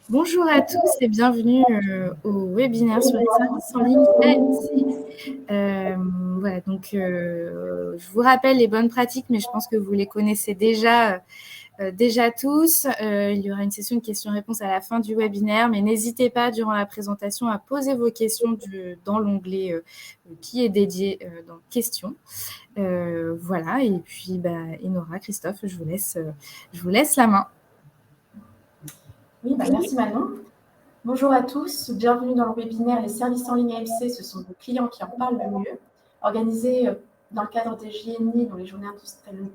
Bonjour à tous et bienvenue au webinaire sur les services en ligne AMC. Voilà, donc je vous rappelle les bonnes pratiques, mais je pense que vous les connaissez déjà tous. Il y aura une session de questions-réponses à la fin du webinaire, mais n'hésitez pas durant la présentation à poser vos questions dans l'onglet qui est dédié dans questions. Voilà, et puis Enora, Christophe, je vous laisse la main. Oui, merci Manon. Bonjour à tous, bienvenue dans le webinaire « Les services en ligne AMC, ce sont vos clients qui en parlent le mieux », organisé dans le cadre des JNI, dans les Journées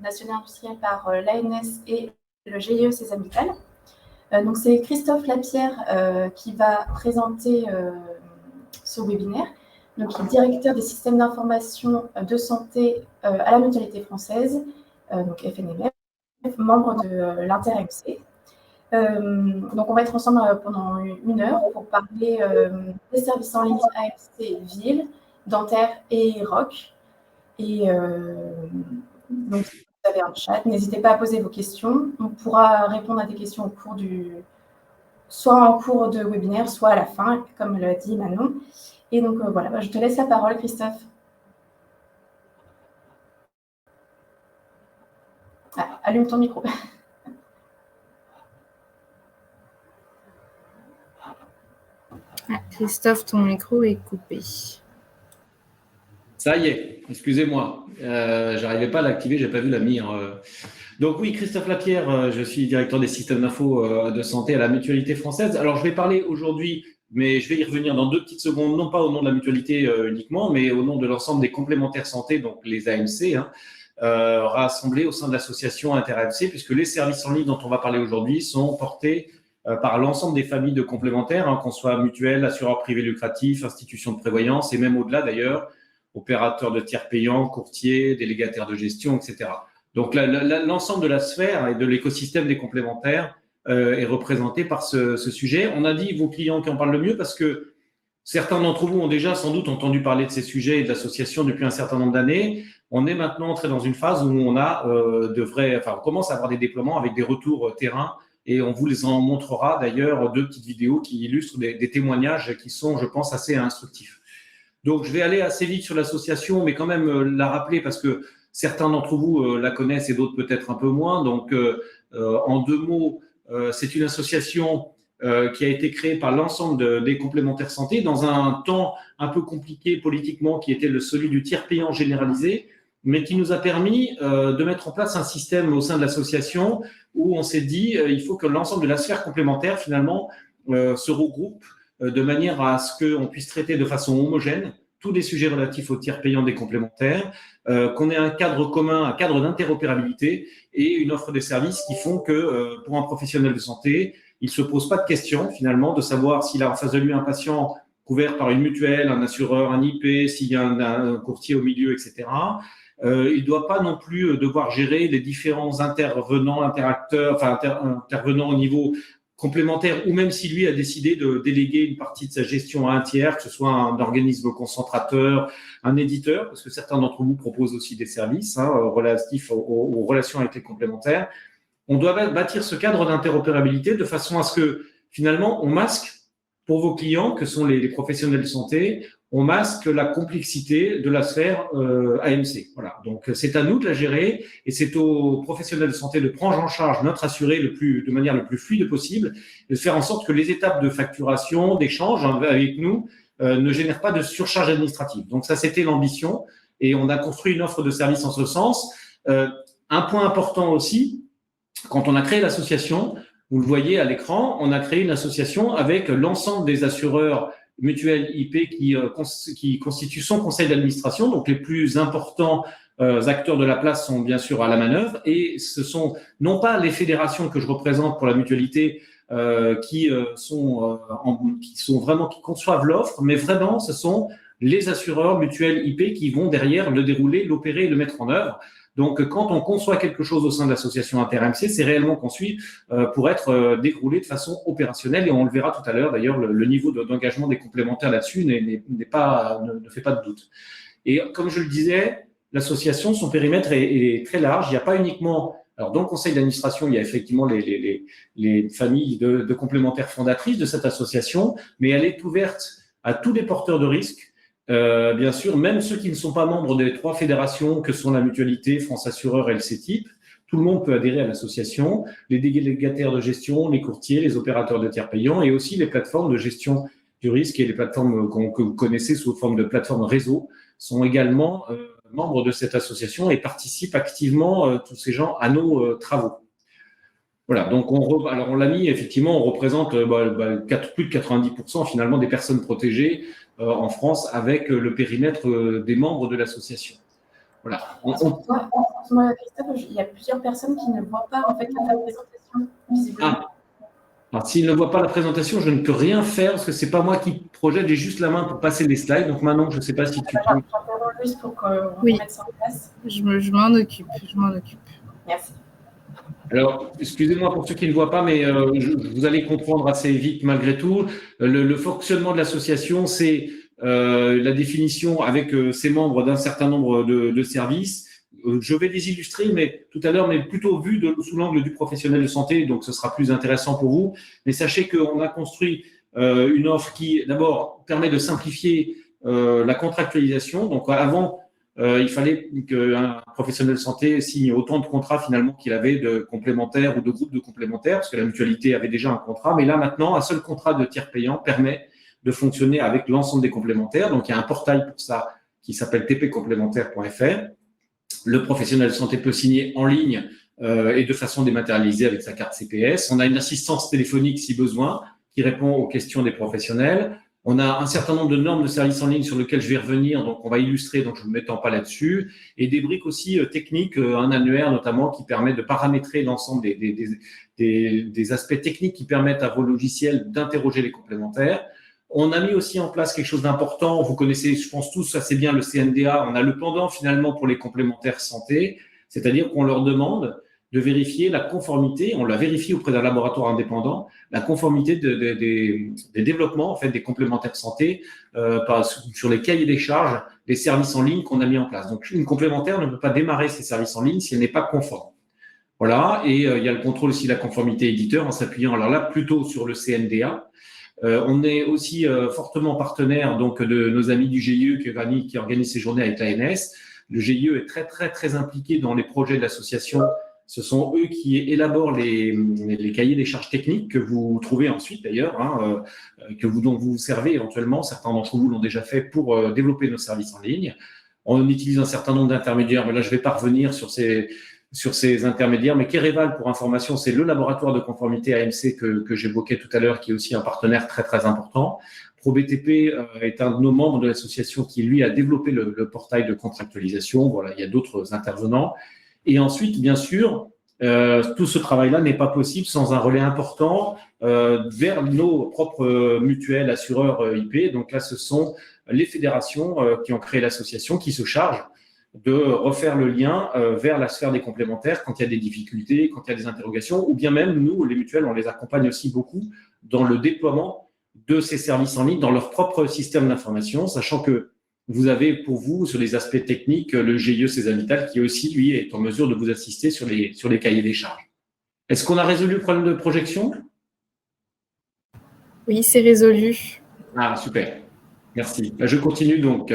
nationales industrielles par l'ANS et le GIE Sésame Vital. Donc c'est Christophe Lapierre qui va présenter ce webinaire. Donc, il est directeur des systèmes d'information de santé à la Mutualité française, donc FNMF, membre de l'Inter-AMC. Donc, on va être ensemble pendant 1 heure pour parler des services en ligne AMC Ville, Dentaire et ROC. Et donc, si vous avez un chat, n'hésitez pas à poser vos questions. On pourra répondre à des questions soit en cours de webinaire, soit à la fin, comme l'a dit Manon. Et donc, voilà, je te laisse la parole, Christophe. Ah, allume ton micro. Christophe, ton micro est coupé. Ça y est, excusez-moi, j'arrivais pas à l'activer, j'ai pas vu la mire. Donc oui, Christophe Lapierre, je suis directeur des systèmes d'info de santé à la Mutualité française. Alors je vais parler aujourd'hui, mais je vais y revenir dans 2 petites secondes, non pas au nom de la Mutualité uniquement, mais au nom de l'ensemble des complémentaires santé, donc les AMC, rassemblés au sein de l'association Inter-AMC, puisque les services en ligne dont on va parler aujourd'hui sont portés par l'ensemble des familles de complémentaires, qu'on soit mutuelle, assureur privé lucratif, institution de prévoyance et même au-delà d'ailleurs, opérateurs de tiers payants, courtiers, délégataires de gestion, etc. Donc l'ensemble de la sphère et de l'écosystème des complémentaires est représenté par ce sujet. On a dit vos clients qui en parlent le mieux parce que certains d'entre vous ont déjà sans doute entendu parler de ces sujets et de l'association depuis un certain nombre d'années. On est maintenant entré dans une phase où on a on commence à avoir des déploiements avec des retours terrain. Et on vous les en montrera d'ailleurs 2 petites vidéos qui illustrent des témoignages qui sont, je pense, assez instructifs. Donc, je vais aller assez vite sur l'association, mais quand même la rappeler parce que certains d'entre vous la connaissent et d'autres peut-être un peu moins. Donc, en 2 mots, c'est une association qui a été créée par l'ensemble des complémentaires santé dans un temps un peu compliqué politiquement qui était celui du tiers payant généralisé, mais qui nous a permis de mettre en place un système au sein de l'association où on s'est dit il faut que l'ensemble de la sphère complémentaire finalement se regroupe de manière à ce qu'on puisse traiter de façon homogène tous les sujets relatifs au tiers payant des complémentaires, qu'on ait un cadre commun, un cadre d'interopérabilité et une offre de services qui font que pour un professionnel de santé, il ne se pose pas de question finalement de savoir s'il a en face de lui un patient couvert par une mutuelle, un assureur, un IP, s'il y a un courtier au milieu, etc. Il ne doit pas non plus devoir gérer les différents intervenants au niveau complémentaire, ou même si lui a décidé de déléguer une partie de sa gestion à un tiers, que ce soit un organisme concentrateur, un éditeur, parce que certains d'entre vous proposent aussi des services relatifs aux relations avec les complémentaires. On doit bâtir ce cadre d'interopérabilité de façon à ce que finalement on masque pour vos clients, que sont les professionnels de santé, on masque la complexité de la sphère AMC. Voilà. Donc, c'est à nous de la gérer et c'est aux professionnels de santé de prendre en charge notre assuré de manière le plus fluide possible et de faire en sorte que les étapes de facturation, d'échange avec nous ne génèrent pas de surcharge administrative. Donc, ça, c'était l'ambition et on a construit une offre de service en ce sens. Un point important aussi, quand on a créé l'association, vous le voyez à l'écran, on a créé une association avec l'ensemble des assureurs mutuelles IP qui constituent son conseil d'administration. Donc, les plus importants acteurs de la place sont bien sûr à la manœuvre. Et ce sont non pas les fédérations que je représente pour la mutualité qui conçoivent l'offre, mais vraiment, ce sont les assureurs mutuelles IP qui vont derrière le dérouler, l'opérer et le mettre en œuvre. Donc, quand on conçoit quelque chose au sein de l'association Inter-AMC, c'est réellement conçu pour être déroulé de façon opérationnelle. Et on le verra tout à l'heure, d'ailleurs, le niveau d'engagement des complémentaires là-dessus ne fait pas de doute. Et comme je le disais, l'association, son périmètre est très large. Il n'y a pas uniquement Alors, dans le conseil d'administration, il y a effectivement les familles de complémentaires fondatrices de cette association, mais elle est ouverte à tous les porteurs de risques, bien sûr, même ceux qui ne sont pas membres des 3 fédérations que sont la Mutualité, France Assureur et le CETIP. Tout le monde peut adhérer à l'association, les délégataires de gestion, les courtiers, les opérateurs de tiers payants et aussi les plateformes de gestion du risque et les plateformes que vous connaissez sous forme de plateformes réseau sont également membres de cette association et participent activement, tous ces gens, à nos travaux. Voilà, donc alors on l'a mis, effectivement, on représente plus de 90% finalement des personnes protégées en France avec le périmètre des membres de l'association. Voilà. Excuse-moi, Christophe, il y a plusieurs personnes qui ne voient pas en fait la présentation visiblement. Alors, s'ils ne voient pas la présentation, je ne peux rien faire parce que c'est pas moi qui projette, j'ai juste la main pour passer les slides. Donc maintenant, je ne sais pas si tu peux. J'interromps juste pour qu'on mette ça en place. Je m'en occupe. Merci. Alors, excusez-moi pour ceux qui ne voient pas, mais vous allez comprendre assez vite malgré tout. Le fonctionnement de l'association, c'est la définition avec ses membres d'un certain nombre de services. Je vais les illustrer, mais tout à l'heure, mais plutôt vu sous l'angle du professionnel de santé, donc ce sera plus intéressant pour vous. Mais sachez qu'on a construit une offre qui, d'abord, permet de simplifier la contractualisation. Donc, avant, il fallait qu'un professionnel de santé signe autant de contrats finalement qu'il avait de complémentaires ou de groupes de complémentaires, parce que la mutualité avait déjà un contrat. Mais là, maintenant, un seul contrat de tiers payant permet de fonctionner avec l'ensemble des complémentaires. Donc, il y a un portail pour ça qui s'appelle tpcomplémentaire.fr. Le professionnel de santé peut signer en ligne et de façon dématérialisée avec sa carte CPS. On a une assistance téléphonique si besoin qui répond aux questions des professionnels. On a un certain nombre de normes de services en ligne sur lesquelles je vais revenir, donc on va illustrer, donc je ne m'étends pas là-dessus. Et des briques aussi techniques, un annuaire notamment qui permet de paramétrer l'ensemble des aspects techniques qui permettent à vos logiciels d'interroger les complémentaires. On a mis aussi en place quelque chose d'important. Vous connaissez, je pense tous assez bien le CNDA. On a le pendant finalement pour les complémentaires santé, c'est-à-dire qu'on leur demande de vérifier la conformité. On la vérifie auprès d'un laboratoire indépendant, la conformité des développements en fait des complémentaires santé sur les cahiers des charges des services en ligne qu'on a mis en place. Donc une complémentaire ne peut pas démarrer ses services en ligne si elle n'est pas conforme. Voilà. Et il y a le contrôle aussi de la conformité éditeur en s'appuyant alors là plutôt sur le CNDA. On est aussi fortement partenaire donc de nos amis du GIE qui organise ces journées avec l'ANS. Le GIE est très très très impliqué dans les projets de l'association. Ce sont eux qui élaborent les cahiers des charges techniques que vous trouvez ensuite d'ailleurs, dont vous vous servez éventuellement. Certains d'entre vous l'ont déjà fait pour développer nos services en ligne. On utilise un certain nombre d'intermédiaires, mais là je vais pas revenir sur ces intermédiaires. Mais Kereval, pour information, c'est le laboratoire de conformité AMC que j'évoquais tout à l'heure, qui est aussi un partenaire très, très important. ProBTP est un de nos membres de l'association qui, lui, a développé le portail de contractualisation. Voilà, il y a d'autres intervenants. Et ensuite, bien sûr, tout ce travail-là n'est pas possible sans un relais important vers nos propres mutuelles, assureurs IP. Donc là, ce sont les fédérations qui ont créé l'association qui se chargent de refaire le lien vers la sphère des complémentaires quand il y a des difficultés, quand il y a des interrogations, ou bien même nous, les mutuelles, on les accompagne aussi beaucoup dans le déploiement de ces services en ligne dans leur propre système d'information, sachant que vous avez pour vous, sur les aspects techniques, le GIE César Vital qui aussi, lui, est en mesure de vous assister sur les cahiers des charges. Est-ce qu'on a résolu le problème de projection? Oui, c'est résolu. Ah, super. Merci. Je continue donc.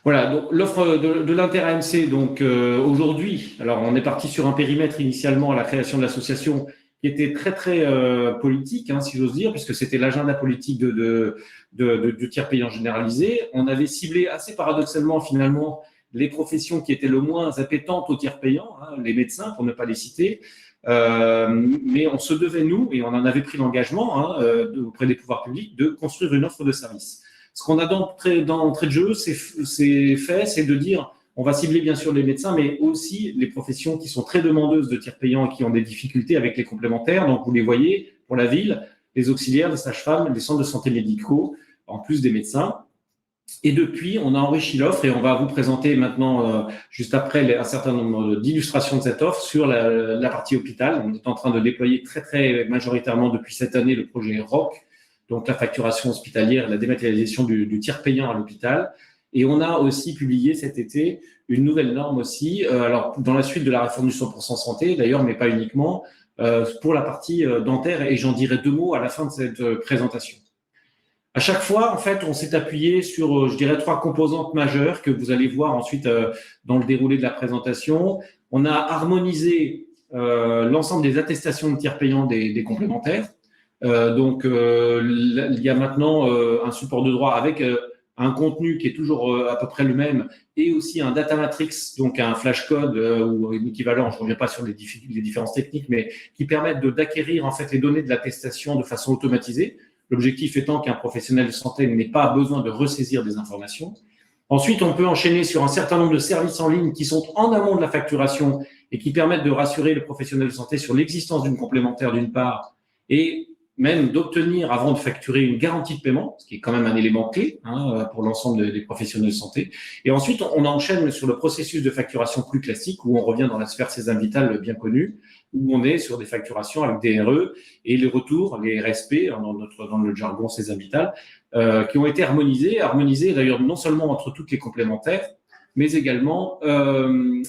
Voilà, donc l'offre de l'Inter-AMC, donc aujourd'hui, alors on est parti sur un périmètre initialement à la création de l'association qui était très très politique, si j'ose dire, puisque c'était l'agenda politique du tiers payant généralisé. On avait ciblé assez paradoxalement finalement les professions qui étaient le moins appétentes au tiers payant, les médecins pour ne pas les citer, mais on se devait nous, et on en avait pris l'engagement auprès des pouvoirs publics, de construire une offre de service. Ce qu'on a d'entrée de jeu, c'est de dire, on va cibler bien sûr les médecins, mais aussi les professions qui sont très demandeuses de tiers payants et qui ont des difficultés avec les complémentaires. Donc, vous les voyez pour la ville, les auxiliaires, les sages-femmes, les centres de santé médicaux, en plus des médecins. Et depuis, on a enrichi l'offre et on va vous présenter maintenant, juste après, un certain nombre d'illustrations de cette offre sur la partie hôpital. On est en train de déployer très, très majoritairement depuis cette année le projet ROC, donc la facturation hospitalière, la dématérialisation du tiers payant à l'hôpital. Et on a aussi publié cet été une nouvelle norme aussi, alors dans la suite de la réforme du 100% santé d'ailleurs, mais pas uniquement, pour la partie dentaire, et j'en dirai 2 mots à la fin de cette présentation. À chaque fois, en fait, on s'est appuyé sur, je dirais, 3 composantes majeures que vous allez voir ensuite dans le déroulé de la présentation. On a harmonisé l'ensemble des attestations de tiers payants des complémentaires. Donc, il y a maintenant un support de droit avec un contenu qui est toujours à peu près le même, et aussi un data matrix, donc un flashcode ou un équivalent. Je ne reviens pas sur les différences techniques, mais qui permettent d'acquérir en fait les données de l'attestation de façon automatisée. L'objectif étant qu'un professionnel de santé n'ait pas besoin de ressaisir des informations. Ensuite, on peut enchaîner sur un certain nombre de services en ligne qui sont en amont de la facturation et qui permettent de rassurer le professionnel de santé sur l'existence d'une complémentaire d'une part, et même d'obtenir avant de facturer une garantie de paiement, ce qui est quand même un élément clé pour l'ensemble des professionnels de santé. Et ensuite, on enchaîne sur le processus de facturation plus classique, où on revient dans la sphère Sésame Vital bien connue, où on est sur des facturations avec des RE et les retours, les RSP, dans le jargon Sésame Vital, qui ont été harmonisés d'ailleurs non seulement entre toutes les complémentaires, mais également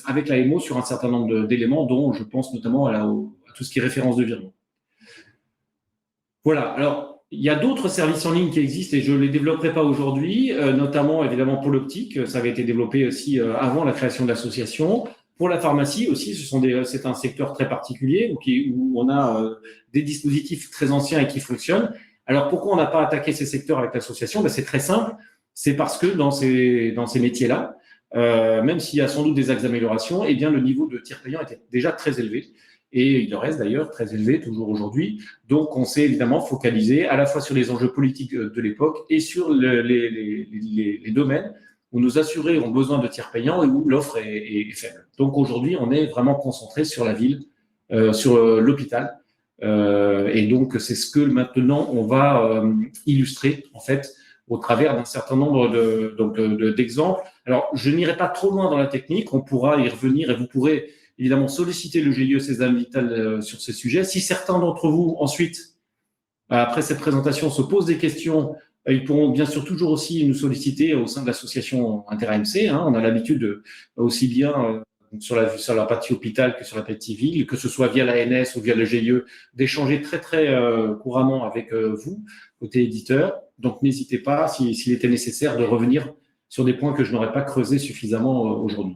avec l'AMO sur un certain nombre d'éléments, dont je pense notamment à tout ce qui est référence de virement. Voilà, alors il y a d'autres services en ligne qui existent et je ne les développerai pas aujourd'hui, notamment évidemment pour l'optique, ça avait été développé aussi avant la création de l'association. Pour la pharmacie aussi, c'est un secteur très particulier où on a des dispositifs très anciens et qui fonctionnent. Alors pourquoi on n'a pas attaqué ces secteurs avec l'association? C'est très simple, c'est parce que dans ces métiers-là, même s'il y a sans doute des axes d'amélioration, eh bien le niveau de tiers payant était déjà très élevé. Et il reste d'ailleurs très élevé toujours aujourd'hui. Donc, on s'est évidemment focalisé à la fois sur les enjeux politiques de l'époque et sur les domaines où nos assurés ont besoin de tiers payants et où l'offre est faible. Donc, aujourd'hui, on est vraiment concentré sur la ville, sur l'hôpital. Et donc, c'est ce que maintenant, on va illustrer, en fait, au travers d'un certain nombre d'exemples. Alors, je n'irai pas trop loin dans la technique. On pourra y revenir et vous pourrez évidemment solliciter le GIE Sésame Vital sur ces sujets. Si certains d'entre vous, ensuite, après cette présentation, se posent des questions, ils pourront bien sûr toujours aussi nous solliciter au sein de l'association Inter-AMC. On a l'habitude aussi bien sur la partie hôpital que sur la partie ville, que ce soit via l'ANS ou via le GIE, d'échanger très très couramment avec vous, côté éditeur. Donc n'hésitez pas, s'il était nécessaire, de revenir sur des points que je n'aurais pas creusés suffisamment aujourd'hui.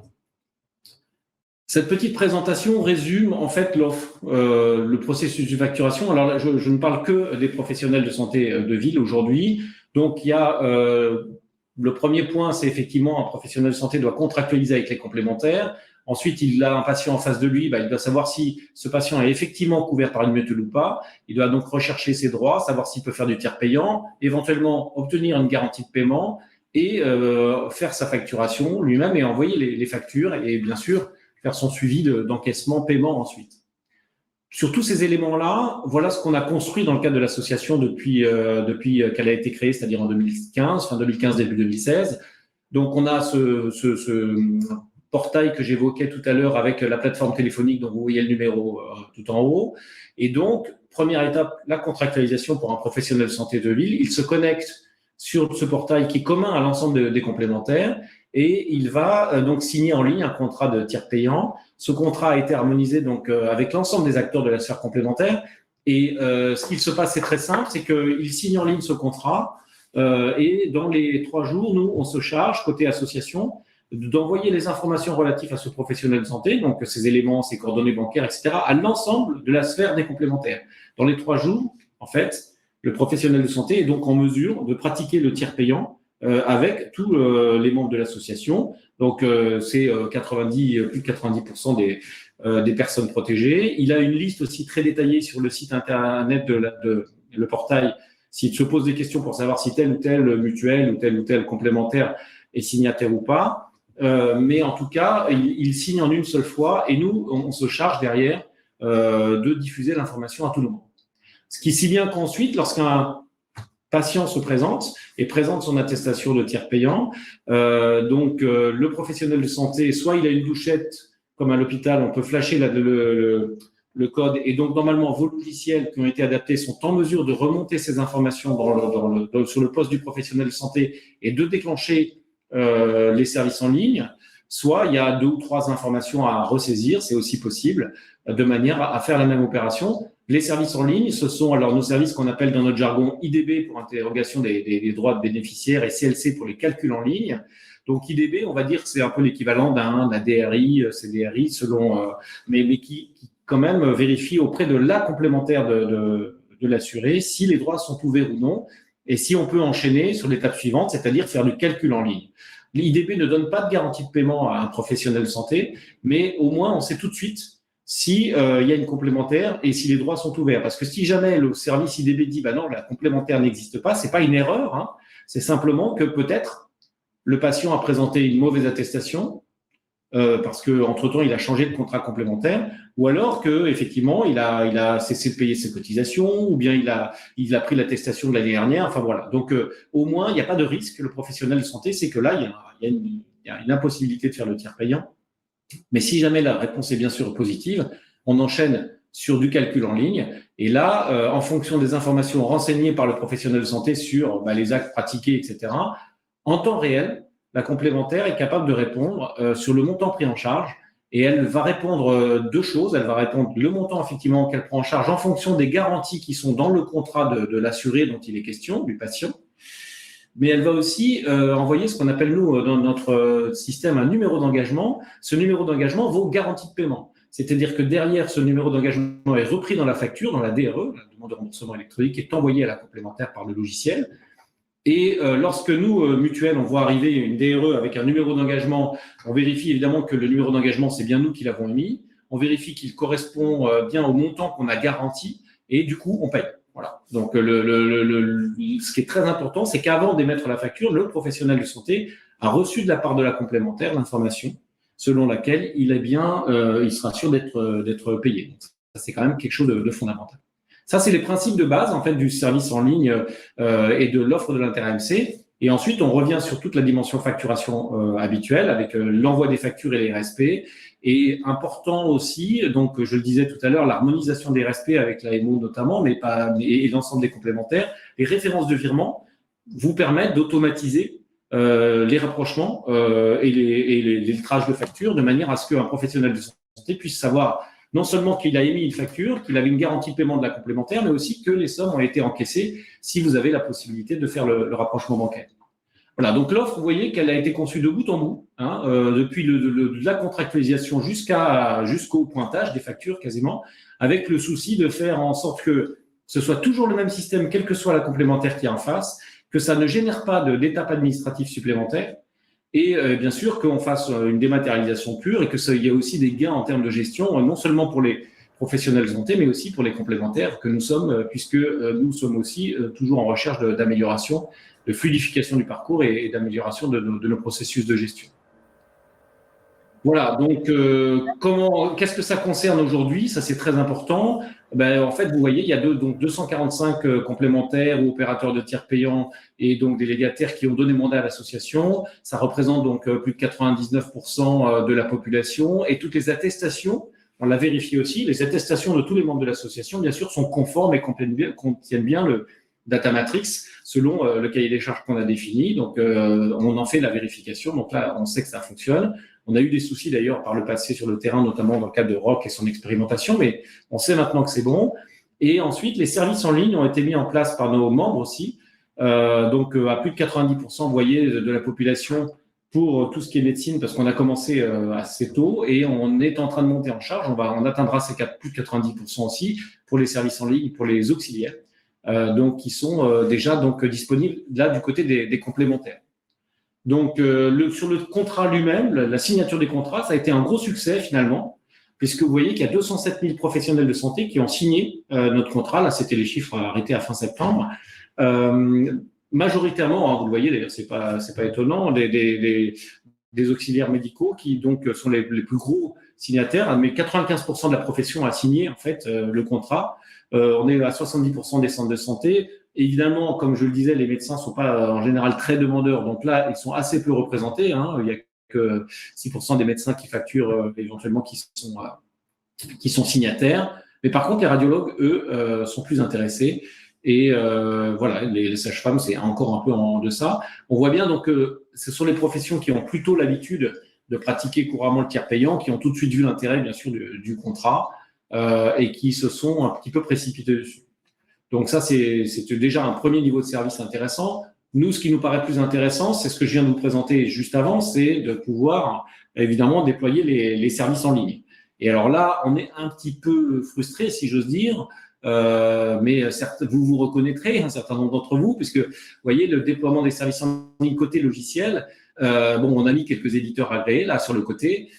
Cette petite présentation résume en fait l'offre, le processus de facturation. Alors là, je ne parle que des professionnels de santé de ville aujourd'hui. Donc il y a le premier point, c'est effectivement un professionnel de santé doit contractualiser avec les complémentaires. Ensuite, il a un patient en face de lui, il doit savoir si ce patient est effectivement couvert par une mutuelle ou pas. Il doit donc rechercher ses droits, savoir s'il peut faire du tiers payant, éventuellement obtenir une garantie de paiement et faire sa facturation lui-même et envoyer les factures et bien sûr faire son suivi d'encaissement, paiement ensuite. Sur tous ces éléments-là, voilà ce qu'on a construit dans le cadre de l'association depuis qu'elle a été créée, c'est-à-dire en 2015, fin 2015, début 2016. Donc, on a ce portail que j'évoquais tout à l'heure avec la plateforme téléphonique dont vous voyez le numéro tout en haut. Et donc, première étape, la contractualisation pour un professionnel de santé de ville. Il se connecte sur ce portail qui est commun à l'ensemble des complémentaires et il va donc signer en ligne un contrat de tiers payant. Ce contrat a été harmonisé donc avec l'ensemble des acteurs de la sphère complémentaire et ce qu'il se passe, c'est très simple, c'est qu'il signe en ligne ce contrat et dans les 3 jours, nous, on se charge, côté association, d'envoyer les informations relatives à ce professionnel de santé, donc ses éléments, ses coordonnées bancaires, etc., à l'ensemble de la sphère des complémentaires. Dans les 3 jours, en fait, le professionnel de santé est donc en mesure de pratiquer le tiers payant avec tous les membres de l'association. Donc, c'est plus de 90% des personnes protégées. Il a une liste aussi très détaillée sur le site internet le portail, s'il se pose des questions pour savoir si telle ou telle mutuelle ou tel complémentaire est signataire ou pas. Mais en tout cas, il signe en une seule fois et nous, on se charge derrière de diffuser l'information à tout le monde. Ce qui est si bien qu'ensuite, lorsqu'un patient se présente et présente son attestation de tiers payant, le professionnel de santé, soit il a une douchette comme à l'hôpital, on peut flasher le code et donc normalement vos logiciels qui ont été adaptés sont en mesure de remonter ces informations sur le poste du professionnel de santé et de déclencher les services en ligne, soit il y a 2 ou 3 informations à ressaisir, c'est aussi possible, de manière à faire la même opération. Les services en ligne, ce sont alors nos services qu'on appelle dans notre jargon IDB pour interrogation des droits de bénéficiaires et CLC pour les calculs en ligne. Donc IDB, on va dire que c'est un peu l'équivalent d'un DRI, CDRI, selon, mais qui quand même vérifie auprès de la complémentaire de l'assuré si les droits sont ouverts ou non, et si on peut enchaîner sur l'étape suivante, c'est-à-dire faire du calcul en ligne. L'IDB ne donne pas de garantie de paiement à un professionnel de santé, mais au moins on sait tout de suite si y a une complémentaire et si les droits sont ouverts. Parce que si jamais le service IDB dit non, la complémentaire n'existe pas, c'est pas une erreur, hein, c'est simplement que peut-être le patient a présenté une mauvaise attestation parce que entre-temps il a changé de contrat complémentaire, ou alors que effectivement il a cessé de payer ses cotisations, ou bien il a pris l'attestation de l'année dernière. Enfin voilà. Donc au moins il n'y a pas de risque. Le professionnel de santé, c'est que là il y a une impossibilité de faire le tiers payant. Mais si jamais la réponse est bien sûr positive, on enchaîne sur du calcul en ligne. Et là, en fonction des informations renseignées par le professionnel de santé sur les actes pratiqués, etc., en temps réel, la complémentaire est capable de répondre sur le montant pris en charge. Et elle va répondre 2 choses. Elle va répondre le montant effectivement qu'elle prend en charge en fonction des garanties qui sont dans le contrat de l'assuré dont il est question, du patient. Mais elle va aussi envoyer ce qu'on appelle, nous, dans notre système, un numéro d'engagement. Ce numéro d'engagement vaut garantie de paiement. C'est-à-dire que derrière, ce numéro d'engagement est repris dans la facture, dans la DRE, la demande de remboursement électronique, est envoyée à la complémentaire par le logiciel. Et lorsque nous, mutuelles, on voit arriver une DRE avec un numéro d'engagement, on vérifie évidemment que le numéro d'engagement, c'est bien nous qui l'avons émis. On vérifie qu'il correspond bien au montant qu'on a garanti et du coup, on paye. Voilà. Donc, ce qui est très important, c'est qu'avant d'émettre la facture, le professionnel de santé a reçu de la part de la complémentaire l'information selon laquelle il sera sûr d'être payé. Donc, ça, c'est quand même quelque chose de fondamental. Ça, c'est les principes de base en fait du service en ligne et de l'offre de l'inter-AMC. Et ensuite, on revient sur toute la dimension facturation habituelle avec l'envoi des factures et les RSP. Et important aussi, donc je le disais tout à l'heure, l'harmonisation des RSP avec l'AMO notamment, et l'ensemble des complémentaires. Les références de virement vous permettent d'automatiser les rapprochements et les lettrages de factures de manière à ce qu'un professionnel de santé puisse savoir non seulement qu'il a émis une facture, qu'il avait une garantie de paiement de la complémentaire, mais aussi que les sommes ont été encaissées si vous avez la possibilité de faire le rapprochement bancaire. Voilà, donc l'offre, vous voyez qu'elle a été conçue de bout en bout, depuis la contractualisation jusqu'au pointage des factures quasiment, avec le souci de faire en sorte que ce soit toujours le même système, quelle que soit la complémentaire qui est en face, que ça ne génère pas d'étapes administratives supplémentaires, et bien sûr qu'on fasse une dématérialisation pure et qu'il y ait aussi des gains en termes de gestion, non seulement pour les professionnels de santé, mais aussi pour les complémentaires que nous sommes, puisque nous sommes aussi toujours en recherche d'amélioration, de fluidification du parcours et d'amélioration de nos processus de gestion. Voilà, donc qu'est-ce que ça concerne aujourd'hui? Ça, c'est très important. En fait, vous voyez, il y a donc 245 complémentaires ou opérateurs de tiers payants et donc délégataires qui ont donné mandat à l'association. Ça représente donc plus de 99% de la population. Et toutes les attestations, on l'a vérifié aussi, les attestations de tous les membres de l'association, bien sûr, sont conformes et contiennent bien le data matrix selon le cahier des charges qu'on a défini. Donc, on en fait la vérification. Donc là, on sait que ça fonctionne. On a eu des soucis d'ailleurs par le passé sur le terrain, notamment dans le cadre de ROC et son expérimentation, mais on sait maintenant que c'est bon. Et ensuite, les services en ligne ont été mis en place par nos membres aussi. Donc, à plus de 90%, vous voyez, de la population pour tout ce qui est médecine, parce qu'on a commencé assez tôt et on est en train de monter en charge. On atteindra plus de 90% aussi pour les services en ligne, pour les auxiliaires, donc qui sont déjà disponibles là du côté des complémentaires. Donc, sur le contrat lui-même, la signature des contrats, ça a été un gros succès finalement, puisque vous voyez qu'il y a 207 000 professionnels de santé qui ont signé notre contrat. Là, c'était les chiffres arrêtés à fin septembre. Majoritairement, vous le voyez d'ailleurs, c'est pas étonnant, des auxiliaires médicaux qui donc sont les plus gros signataires, mais 95% de la profession a signé en fait le contrat. On est à 70% des centres de santé. Évidemment, comme je le disais, les médecins sont pas en général très demandeurs, donc là, ils sont assez peu représentés. Il y a que 6% des médecins qui facturent éventuellement qui sont signataires. Mais par contre, les radiologues, eux, sont plus intéressés. Et voilà, les sages-femmes, c'est encore un peu en deçà. On voit bien donc que ce sont les professions qui ont plutôt l'habitude de pratiquer couramment le tiers payant, qui ont tout de suite vu l'intérêt, bien sûr, du contrat et qui se sont un petit peu précipités dessus. Donc ça, c'est déjà un premier niveau de service intéressant. Nous, ce qui nous paraît plus intéressant, c'est ce que je viens de vous présenter juste avant, c'est de pouvoir évidemment déployer les services en ligne. Et alors là, on est un petit peu frustré, si j'ose dire, mais certes, vous vous reconnaîtrez, un certain nombre d'entre vous, puisque vous voyez le déploiement des services en ligne côté logiciel. Bon, on a mis quelques éditeurs agréés là sur le côté,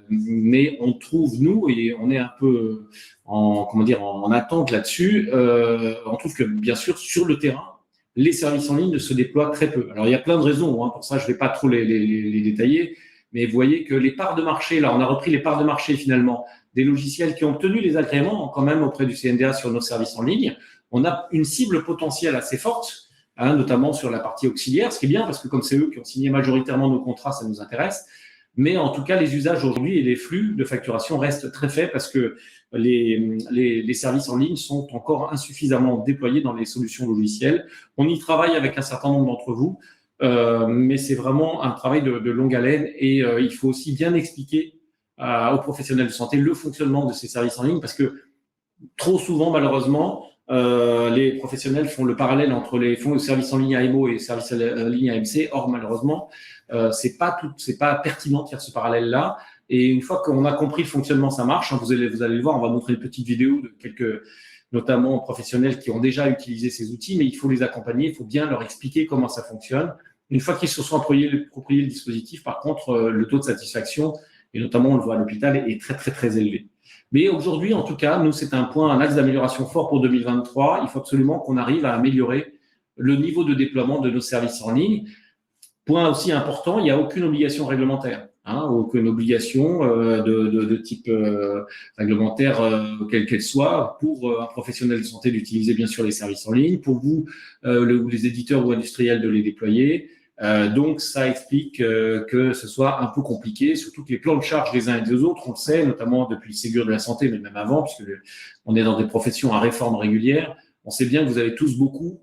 mais on trouve, nous, et on est un peu en attente là-dessus, on trouve que bien sûr sur le terrain, les services en ligne ne se déploient très peu. Alors il y a plein de raisons, pour ça je ne vais pas trop les détailler, mais vous voyez que les parts de marché, là on a repris les parts de marché finalement des logiciels qui ont obtenu les agréments quand même auprès du CNDA sur nos services en ligne. On a une cible potentielle assez forte, notamment sur la partie auxiliaire, ce qui est bien parce que comme c'est eux qui ont signé majoritairement nos contrats, ça nous intéresse. Mais en tout cas, les usages aujourd'hui et les flux de facturation restent très faibles parce que les services en ligne sont encore insuffisamment déployés dans les solutions logicielles. On y travaille avec un certain nombre d'entre vous, mais c'est vraiment un travail de longue haleine et il faut aussi bien expliquer aux professionnels de santé le fonctionnement de ces services en ligne parce que trop souvent, malheureusement, les professionnels font le parallèle entre les services en ligne AMO et les services en ligne AMC. Or, malheureusement, c'est pas pertinent de faire ce parallèle-là. Et une fois qu'on a compris le fonctionnement, ça marche. Vous allez le voir, on va montrer une petite vidéo de quelques, notamment professionnels qui ont déjà utilisé ces outils, mais il faut les accompagner, il faut bien leur expliquer comment ça fonctionne. Une fois qu'ils se sont appropriés le dispositif, par contre, le taux de satisfaction, et notamment on le voit à l'hôpital, est très, très, très élevé. Mais aujourd'hui, en tout cas, nous, c'est un axe d'amélioration fort pour 2023. Il faut absolument qu'on arrive à améliorer le niveau de déploiement de nos services en ligne. Point aussi important, il n'y a aucune obligation réglementaire, aucune obligation de type réglementaire, quelle qu'elle soit, pour un professionnel de santé d'utiliser bien sûr les services en ligne, pour vous, les éditeurs ou industriels de les déployer. Donc, ça explique que ce soit un peu compliqué, surtout que les plans de charge des uns et des autres, on le sait, notamment depuis le Ségur de la santé, mais même avant, puisque on est dans des professions à réforme régulière, on sait bien que vous avez tous beaucoup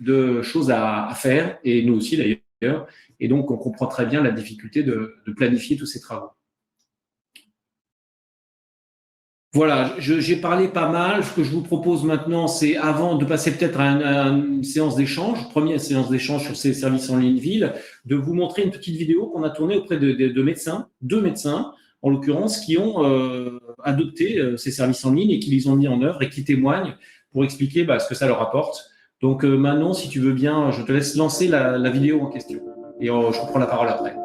de choses à faire, et nous aussi d'ailleurs, et donc on comprend très bien la difficulté de planifier tous ces travaux. Voilà, j'ai parlé pas mal. Ce que je vous propose maintenant, c'est avant de passer peut-être à une séance d'échange, première séance d'échange sur ces services en ligne ville, de vous montrer une petite vidéo qu'on a tournée auprès de médecins, 2 médecins en l'occurrence, qui ont adopté ces services en ligne et qui les ont mis en œuvre et qui témoignent pour expliquer ce que ça leur apporte. Donc Manon, si tu veux bien, je te laisse lancer la vidéo en question et je reprends la parole après.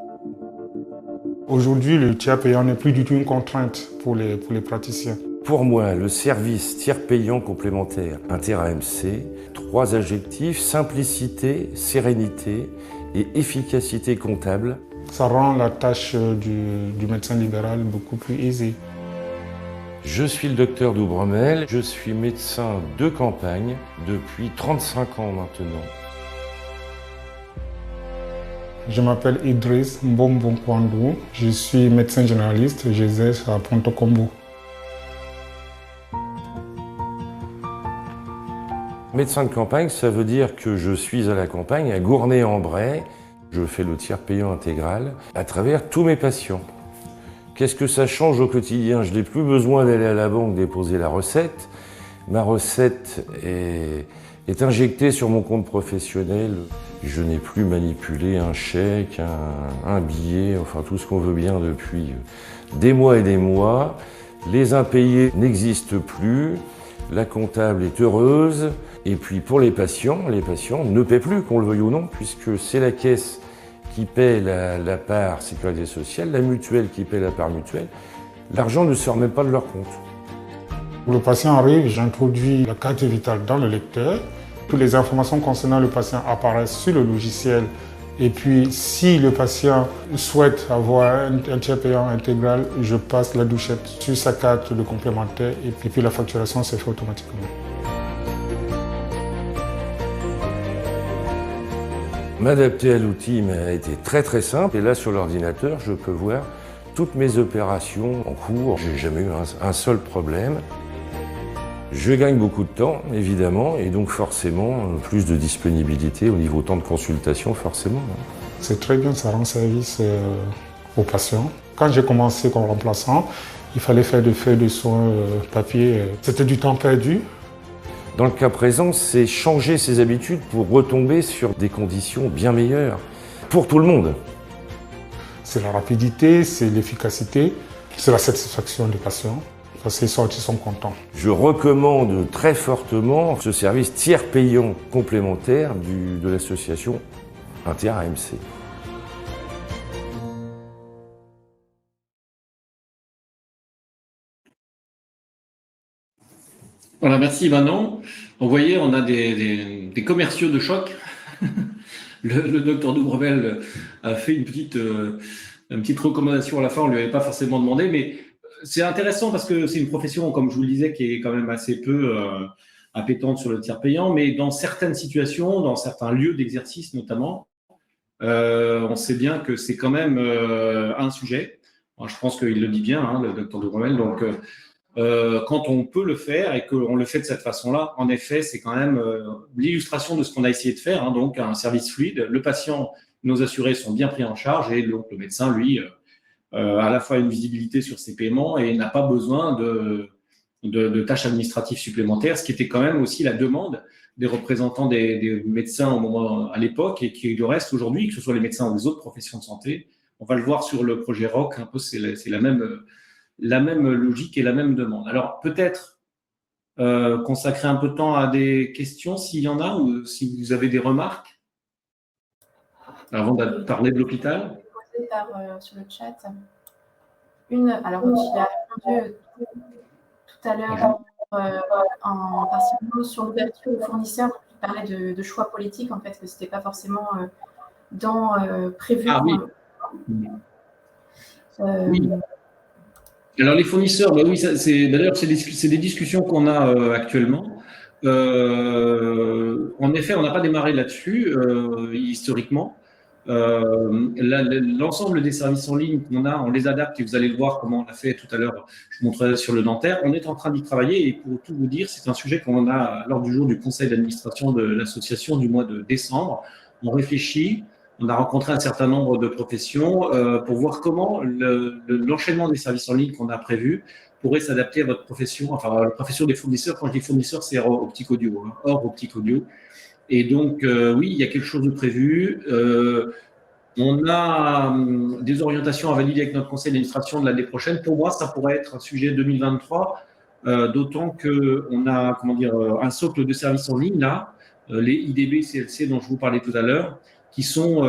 Aujourd'hui, le tiers payant n'est plus du tout une contrainte pour les praticiens. Pour moi, le service tiers payant complémentaire inter-AMC, 3 adjectifs, simplicité, sérénité et efficacité comptable. Ça rend la tâche du médecin libéral beaucoup plus aisée. Je suis le docteur Doubremel, je suis médecin de campagne depuis 35 ans maintenant. Je m'appelle Idriss Mbombo-Kwandou, je suis médecin généraliste, j'exerce à Ponto Combo. Médecin de campagne, ça veut dire que je suis à la campagne, à Gournay-en-Bray. Je fais le tiers payant intégral à travers tous mes patients. Qu'est-ce que ça change au quotidien? Je n'ai plus besoin d'aller à la banque déposer la recette. Ma recette est injectée sur mon compte professionnel. Je n'ai plus manipulé un chèque, un billet, enfin tout ce qu'on veut bien depuis des mois et des mois. Les impayés n'existent plus. La comptable est heureuse. Et puis pour les patients ne paient plus, qu'on le veuille ou non, puisque c'est la caisse qui paie la part sécurité sociale, la mutuelle qui paie la part mutuelle. L'argent ne sort même pas de leur compte. Le patient arrive, j'introduis la carte vitale dans le lecteur. Toutes les informations concernant le patient apparaissent sur le logiciel. Et puis, si le patient souhaite avoir un tiers payant intégral, je passe la douchette sur sa carte de complémentaire et puis la facturation se fait automatiquement. M'adapter à l'outil m'a été très très simple. Et là, sur l'ordinateur, je peux voir toutes mes opérations en cours. J'ai jamais eu un seul problème. Je gagne beaucoup de temps, évidemment, et donc forcément, plus de disponibilité au niveau temps de consultation, forcément. C'est très bien, ça rend service aux patients. Quand j'ai commencé comme remplaçant, il fallait faire des feuilles de soins papier. C'était du temps perdu. Dans le cas présent, c'est changer ses habitudes pour retomber sur des conditions bien meilleures pour tout le monde. C'est la rapidité, c'est l'efficacité, c'est la satisfaction des patients. Parce que les sortis sont contents. Je recommande très fortement ce service tiers payant complémentaire de l'association Inter-AMC. Voilà, merci Manon. Vous voyez, on a des commerciaux de choc. Le docteur Doubrevel a fait une petite recommandation à la fin, on ne lui avait pas forcément demandé, mais c'est intéressant parce que c'est une profession, comme je vous le disais, qui est quand même assez peu appétente sur le tiers payant, mais dans certaines situations, dans certains lieux d'exercice notamment, on sait bien que c'est quand même un sujet. Je pense qu'il le dit bien, hein, le docteur Doubrevel, donc quand on peut le faire et qu'on le fait de cette façon-là, en effet, c'est quand même l'illustration de ce qu'on a essayé de faire, hein, donc un service fluide. Le patient, nos assurés sont bien pris en charge et donc le médecin, lui, à la fois une visibilité sur ses paiements et n'a pas besoin de tâches administratives supplémentaires, ce qui était quand même aussi la demande des représentants des médecins à l'époque et qui le reste aujourd'hui, que ce soit les médecins ou les autres professions de santé. On va le voir sur le projet ROC, un peu c'est la même logique et la même demande. Alors peut-être consacrer un peu de temps à des questions s'il y en a ou si vous avez des remarques avant de parler de l'hôpital. Sur le chat. Alors, il a répondu tout à l'heure partiellement sur l'ouverture aux fournisseurs. Il parlait de choix politiques, en fait, que ce n'était pas forcément prévu. Ah oui. Oui. Alors, les fournisseurs, bah oui, d'ailleurs, c'est des discussions qu'on a actuellement. En effet, on n'a pas démarré là-dessus, historiquement. L'ensemble des services en ligne qu'on a, on les adapte et vous allez le voir comment on l'a fait tout à l'heure, je vous montrerai sur le dentaire. On est en train d'y travailler et pour tout vous dire, c'est un sujet qu'on a à l'ordre du jour du conseil d'administration de l'association du mois de décembre. On réfléchit, on a rencontré un certain nombre de professions pour voir comment l'enchaînement des services en ligne qu'on a prévu pourrait s'adapter à votre profession, enfin à la profession des fournisseurs. Quand je dis fournisseurs, c'est hors optique audio, hein, hors optique audio. Et donc, oui, il y a quelque chose de prévu. On a des orientations à valider avec notre conseil d'administration de l'année prochaine. Pour moi, ça pourrait être un sujet 2023, d'autant qu'on a un socle de services en ligne, là, les IDB, CLC dont je vous parlais tout à l'heure, qui sont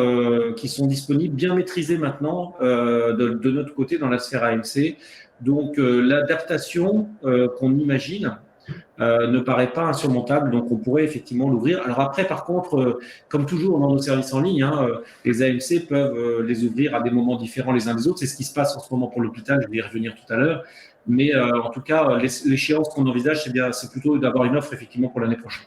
disponibles, bien maîtrisés maintenant de notre côté dans la sphère AMC. Donc, l'adaptation qu'on imagine, ne paraît pas insurmontable, donc on pourrait effectivement l'ouvrir. Alors après, par contre, comme toujours dans nos services en ligne, les AMC peuvent les ouvrir à des moments différents les uns des autres. C'est ce qui se passe en ce moment pour l'hôpital, je vais y revenir tout à l'heure. Mais en tout cas, l'échéance qu'on envisage, c'est plutôt d'avoir une offre effectivement pour l'année prochaine.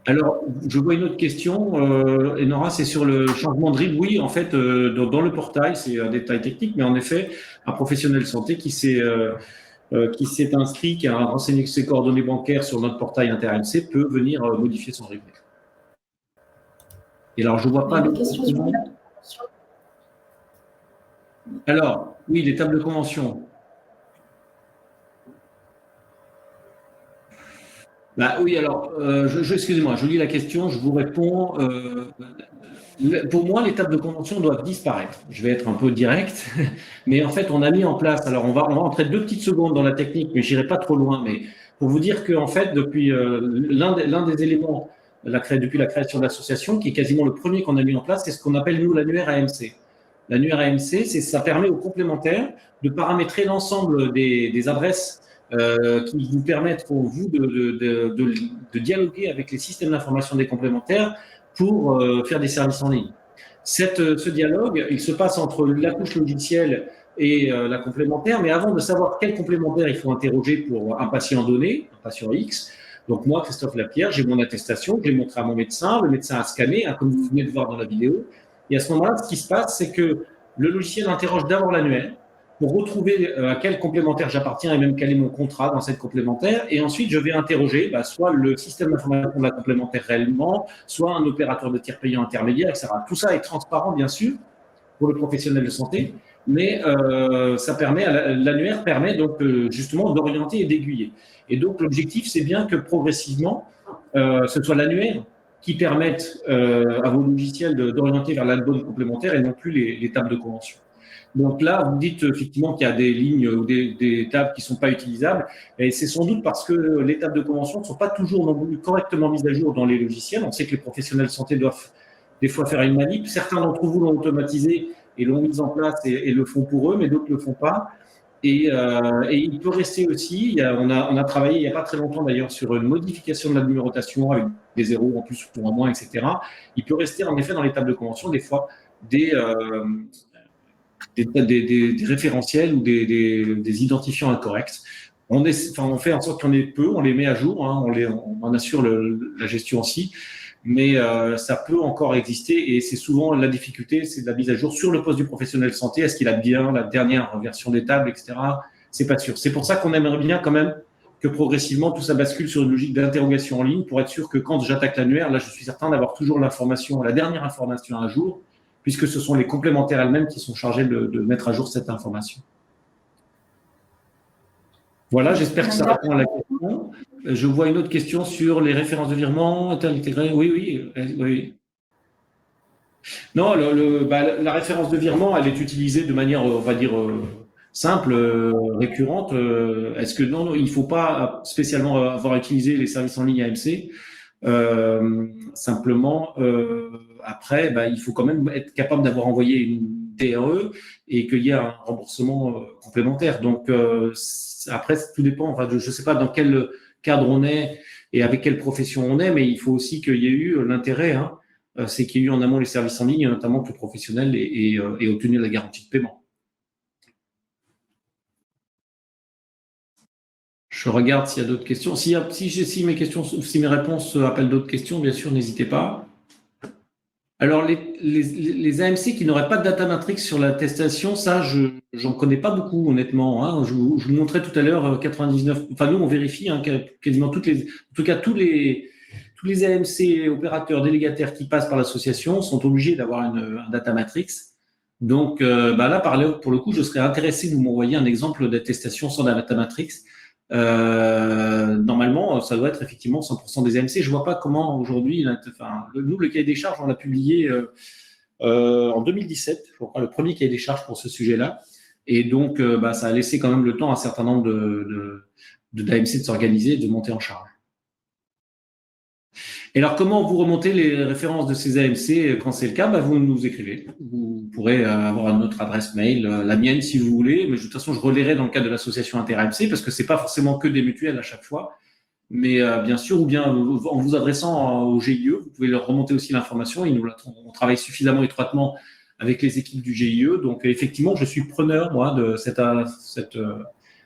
Alors, je vois une autre question, Enora, c'est sur le changement de RIB. Oui, en fait, dans le portail, c'est un détail technique, mais en effet, un professionnel de santé qui s'est inscrit, qui a renseigné ses coordonnées bancaires sur notre portail Inter-AMC peut venir modifier son RIB. Et alors, je ne vois pas de questions. Alors, oui, les tables de convention. Bah, oui, alors, excusez-moi, je lis la question, je vous réponds. Pour moi, les tables de convention doivent disparaître. Je vais être un peu direct, mais en fait, on a mis en place. Alors, on va entrer 2 petites secondes dans la technique, mais je n'irai pas trop loin. Mais pour vous dire qu'en fait, depuis l'un des éléments, depuis la création de l'association, qui est quasiment le premier qu'on a mis en place, c'est ce qu'on appelle, nous, l'annuaire AMC. L'annuaire AMC, ça permet aux complémentaires de paramétrer l'ensemble des adresses qui vous permettent, vous, de dialoguer avec les systèmes d'information des complémentaires pour faire des services en ligne. Ce dialogue, il se passe entre la couche logicielle et la complémentaire, mais avant de savoir quel complémentaire il faut interroger pour un patient donné, un patient X, donc moi, Christophe Lapierre, j'ai mon attestation, je l'ai montré à mon médecin, le médecin a scanné, comme vous venez de voir dans la vidéo, et à ce moment-là, ce qui se passe, c'est que le logiciel interroge d'abord l'annuaire pour retrouver à quel complémentaire j'appartiens et même quel est mon contrat dans cette complémentaire. Et ensuite, je vais interroger soit le système d'information de la complémentaire réellement, soit un opérateur de tiers payant intermédiaire, etc. Tout ça est transparent, bien sûr, pour le professionnel de santé, mais l'annuaire permet donc justement d'orienter et d'aiguiller. Et donc, l'objectif, c'est bien que progressivement, ce soit l'annuaire qui permette à vos logiciels d'orienter vers la bonne complémentaire et non plus les tables de convention. Donc là, vous dites effectivement qu'il y a des lignes ou des tables qui ne sont pas utilisables, et c'est sans doute parce que les tables de convention ne sont pas toujours non plus correctement mises à jour dans les logiciels. On sait que les professionnels de santé doivent des fois faire une manip. Certains d'entre vous l'ont automatisé et l'ont mise en place et le font pour eux, mais d'autres ne le font pas. Et il peut rester aussi, on a travaillé il n'y a pas très longtemps d'ailleurs sur une modification de la numérotation avec des zéros en plus ou en moins, etc. Il peut rester en effet dans les tables de convention des fois des référentiels ou des identifiants incorrects. On fait en sorte qu'il y en ait peu, on les met à jour, hein, on assure la gestion aussi, mais ça peut encore exister et c'est souvent la difficulté, c'est de la mise à jour sur le poste du professionnel de santé. Est-ce qu'il a bien la dernière version des tables, etc. C'est pas sûr. C'est pour ça qu'on aimerait bien quand même que progressivement tout ça bascule sur une logique d'interrogation en ligne pour être sûr que quand j'attaque l'annuaire, là je suis certain d'avoir toujours l'information, la dernière information à jour, puisque ce sont les complémentaires elles-mêmes qui sont chargés de mettre à jour cette information. Voilà, j'espère que ça répond à la question. Je vois une autre question sur les références de virement intégrées. Oui. Non, la référence de virement, elle est utilisée de manière, on va dire, simple, récurrente. Est-ce que non, il ne faut pas spécialement avoir utilisé les services en ligne AMC. Simplement, après, il faut quand même être capable d'avoir envoyé une DRE et qu'il y ait un remboursement complémentaire. Donc, après, tout dépend. Enfin, je ne sais pas dans quel cadre on est et avec quelle profession on est, mais il faut aussi qu'il y ait eu l'intérêt, hein, c'est qu'il y ait eu en amont les services en ligne, notamment que le professionnel ait obtenu la garantie de paiement. Je regarde s'il y a d'autres questions. Si mes réponses appellent d'autres questions, bien sûr, n'hésitez pas. Alors, les AMC qui n'auraient pas de data matrix sur l'attestation, ça, j'en connais pas beaucoup, honnêtement. Hein. Je vous montrais tout à l'heure 99. Enfin, nous, on vérifie hein, quasiment tous les AMC opérateurs délégataires qui passent par l'association sont obligés d'avoir un data matrix. Donc, là, pour le coup, je serais intéressé de vous m'envoyer un exemple d'attestation sans data matrix. Normalement, ça doit être effectivement 100% des AMC. Je vois pas comment aujourd'hui, nous, le cahier des charges, on l'a publié en 2017, je crois, le premier cahier des charges pour ce sujet-là. Et donc, ça a laissé quand même le temps à un certain nombre d'AMC de s'organiser et de monter en charge. Et alors, comment vous remontez les références de ces AMC quand c'est le cas? Vous nous écrivez. Vous pourrez avoir notre adresse mail, la mienne si vous voulez, mais de toute façon, je relayerai dans le cadre de l'association Inter-AMC parce que c'est pas forcément que des mutuelles à chaque fois. Mais bien sûr, ou bien en vous adressant au GIE, vous pouvez leur remonter aussi l'information. On travaille suffisamment étroitement avec les équipes du GIE. Donc, effectivement, je suis preneur, moi, de cette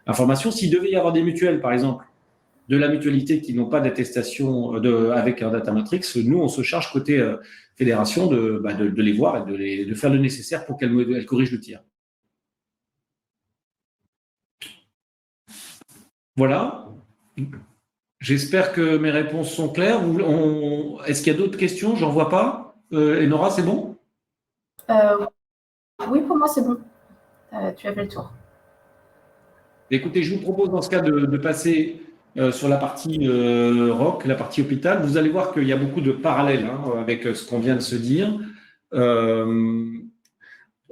information. S'il devait y avoir des mutuelles, par exemple, de la mutualité qui n'ont pas d'attestation avec un data matrix, nous, on se charge côté fédération de les voir et de faire le nécessaire pour qu'elles corrigent le tir. Voilà. J'espère que mes réponses sont claires. Est-ce qu'il y a d'autres questions? J'en vois pas. Enora, c'est bon? Oui, pour moi, c'est bon. Tu as fait le tour. Écoutez, je vous propose dans ce cas de passer sur la partie ROC, la partie hôpital. Vous allez voir qu'il y a beaucoup de parallèles avec ce qu'on vient de se dire.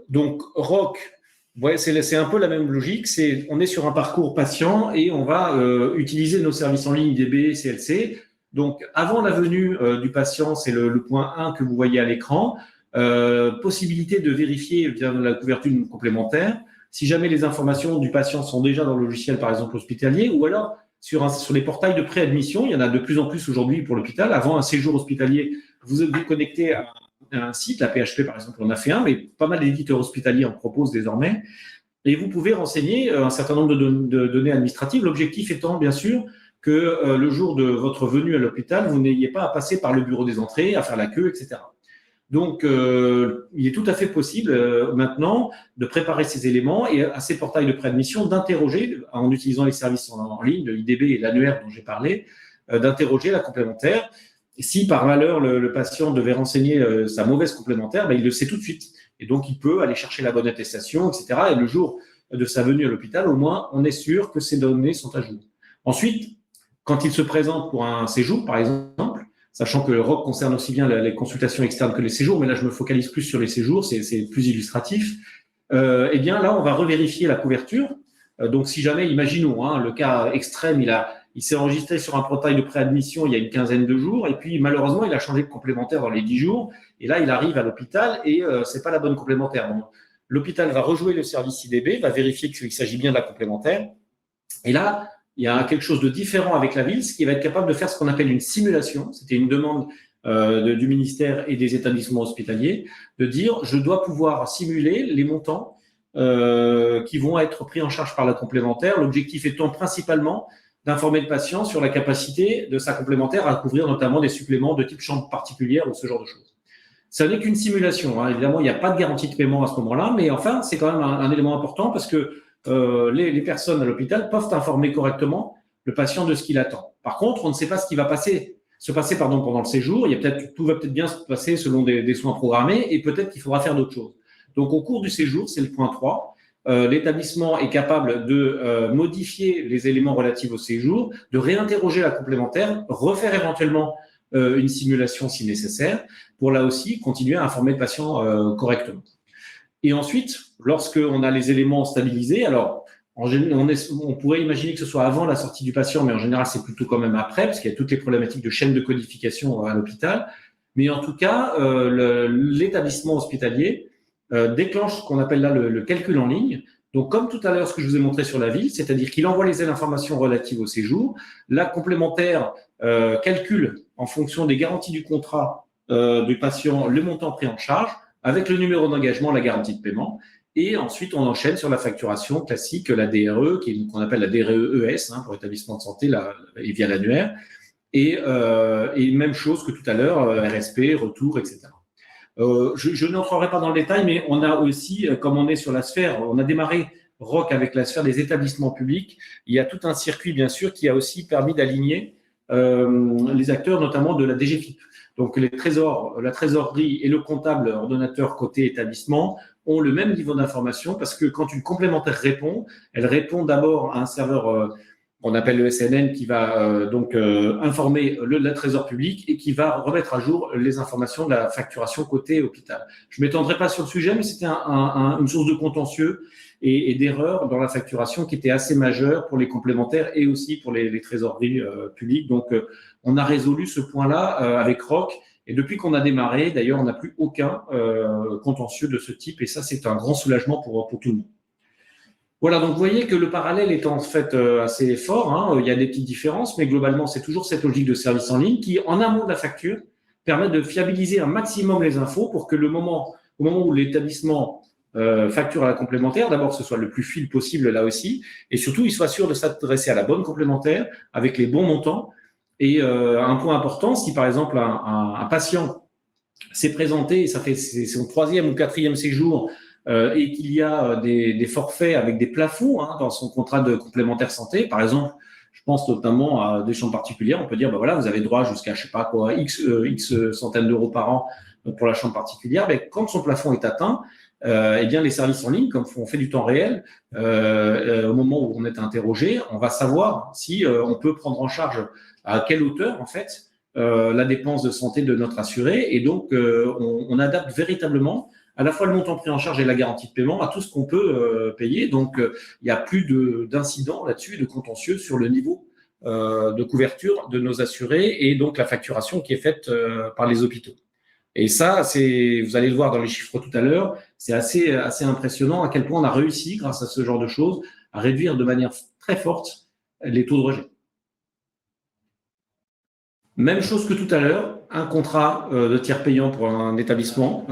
Donc, ROC, ouais, c'est un peu la même logique. On est sur un parcours patient et on va utiliser nos services en ligne DB, CLC. Donc, avant la venue du patient, c'est le point 1 que vous voyez à l'écran. Possibilité de vérifier via la couverture complémentaire. Si jamais les informations du patient sont déjà dans le logiciel, par exemple hospitalier, ou alors sur les portails de préadmission, il y en a de plus en plus aujourd'hui pour l'hôpital. Avant un séjour hospitalier, vous vous connectez à un site, la PHP par exemple, on a fait un, mais pas mal d'éditeurs hospitaliers en proposent désormais. Et vous pouvez renseigner un certain nombre de données administratives. L'objectif étant, bien sûr, que le jour de votre venue à l'hôpital, vous n'ayez pas à passer par le bureau des entrées, à faire la queue, etc. Donc, il est tout à fait possible maintenant de préparer ces éléments et à ces portails de préadmission d'interroger, en utilisant les services en ligne, l'IDB et l'annuaire dont j'ai parlé, d'interroger la complémentaire. Et si par malheur le patient devait renseigner sa mauvaise complémentaire, il le sait tout de suite. Et donc, il peut aller chercher la bonne attestation, etc. Et le jour de sa venue à l'hôpital, au moins, on est sûr que ces données sont à jour. Ensuite, quand il se présente pour un séjour, par exemple, sachant que le ROC concerne aussi bien les consultations externes que les séjours, mais là, je me focalise plus sur les séjours, c'est plus illustratif, eh bien là, on va revérifier la couverture. Donc, si jamais, imaginons, le cas extrême, il s'est enregistré sur un portail de préadmission il y a une quinzaine de jours, et puis malheureusement, il a changé de complémentaire dans les 10 jours, et là, il arrive à l'hôpital et c'est pas la bonne complémentaire. Donc, l'hôpital va rejouer le service IDB, va vérifier qu'il s'agit bien de la complémentaire, et là, il y a quelque chose de différent avec la ville, ce qui va être capable de faire ce qu'on appelle une simulation. C'était une demande du ministère et des établissements hospitaliers, de dire je dois pouvoir simuler les montants qui vont être pris en charge par la complémentaire. L'objectif étant principalement d'informer le patient sur la capacité de sa complémentaire à couvrir notamment des suppléments de type chambre particulière ou ce genre de choses. Ça n'est qu'une simulation. Évidemment, il n'y a pas de garantie de paiement à ce moment-là, mais enfin, c'est quand même un élément important parce que les personnes à l'hôpital peuvent informer correctement le patient de ce qu'il attend. Par contre, on ne sait pas ce qui va se passer pendant le séjour. Tout va peut-être bien se passer selon des soins programmés et peut-être qu'il faudra faire d'autres choses. Donc, au cours du séjour, c'est le point 3, l'établissement est capable de modifier les éléments relatifs au séjour, de réinterroger la complémentaire, refaire éventuellement une simulation si nécessaire, pour là aussi continuer à informer le patient correctement. Et ensuite, lorsqu'on a les éléments stabilisés, alors on pourrait imaginer que ce soit avant la sortie du patient, mais en général, c'est plutôt quand même après, parce qu'il y a toutes les problématiques de chaîne de codification à l'hôpital. Mais en tout cas, l'établissement hospitalier déclenche ce qu'on appelle là le calcul en ligne. Donc, comme tout à l'heure, ce que je vous ai montré sur la ville, c'est-à-dire qu'il envoie les informations relatives au séjour, la complémentaire calcule en fonction des garanties du contrat du patient le montant pris en charge, avec le numéro d'engagement, la garantie de paiement. Et ensuite, on enchaîne sur la facturation classique, la DRE, qu'on appelle la DRE-ES, pour établissement de santé, et via l'annuaire. Et même chose que tout à l'heure, RSP, retour, etc. Je n'entrerai pas dans le détail, mais on a aussi, comme on est sur la sphère, on a démarré ROC avec la sphère des établissements publics. Il y a tout un circuit, bien sûr, qui a aussi permis d'aligner les acteurs, notamment de la DGFiP. Donc, la trésorerie et le comptable ordonnateur côté établissement ont le même niveau d'information parce que quand une complémentaire répond, elle répond d'abord à un serveur qu'on appelle le SNN qui va donc informer la trésor public et qui va remettre à jour les informations de la facturation côté hôpital. Je ne m'étendrai pas sur le sujet, mais c'était une source de contentieux et d'erreurs dans la facturation qui était assez majeure pour les complémentaires et aussi pour les trésoreries publiques. Donc, on a résolu ce point-là avec ROC. Et depuis qu'on a démarré, d'ailleurs, on n'a plus aucun contentieux de ce type. Et ça, c'est un grand soulagement pour tout le monde. Voilà, donc vous voyez que le parallèle est en fait assez fort. Il y a des petites différences, mais globalement, c'est toujours cette logique de service en ligne qui, en amont de la facture, permet de fiabiliser un maximum les infos pour que au moment où l'établissement facture à la complémentaire, d'abord que ce soit le plus fluide possible là aussi, et surtout, il soit sûr de s'adresser à la bonne complémentaire avec les bons montants. Et un point important, si par exemple un patient s'est présenté, c'est son 3e ou 4e séjour, et qu'il y a des forfaits avec des plafonds dans son contrat de complémentaire santé, par exemple, je pense notamment à des chambres particulières, on peut dire, voilà, vous avez droit jusqu'à, je sais pas quoi, X centaines d'euros par an pour la chambre particulière, mais quand son plafond est atteint, eh bien, les services en ligne, comme on fait du temps réel, au moment où on est interrogé, on va savoir si on peut prendre en charge à quelle hauteur, en fait, la dépense de santé de notre assuré. Et donc, on adapte véritablement à la fois le montant pris en charge et la garantie de paiement à tout ce qu'on peut payer. Donc, il n'y a plus d'incidents là-dessus, de contentieux sur le niveau de couverture de nos assurés et donc la facturation qui est faite par les hôpitaux. Et ça, vous allez le voir dans les chiffres tout à l'heure, c'est assez impressionnant à quel point on a réussi, grâce à ce genre de choses, à réduire de manière très forte les taux de rejet. Même chose que tout à l'heure, un contrat de tiers payant pour un établissement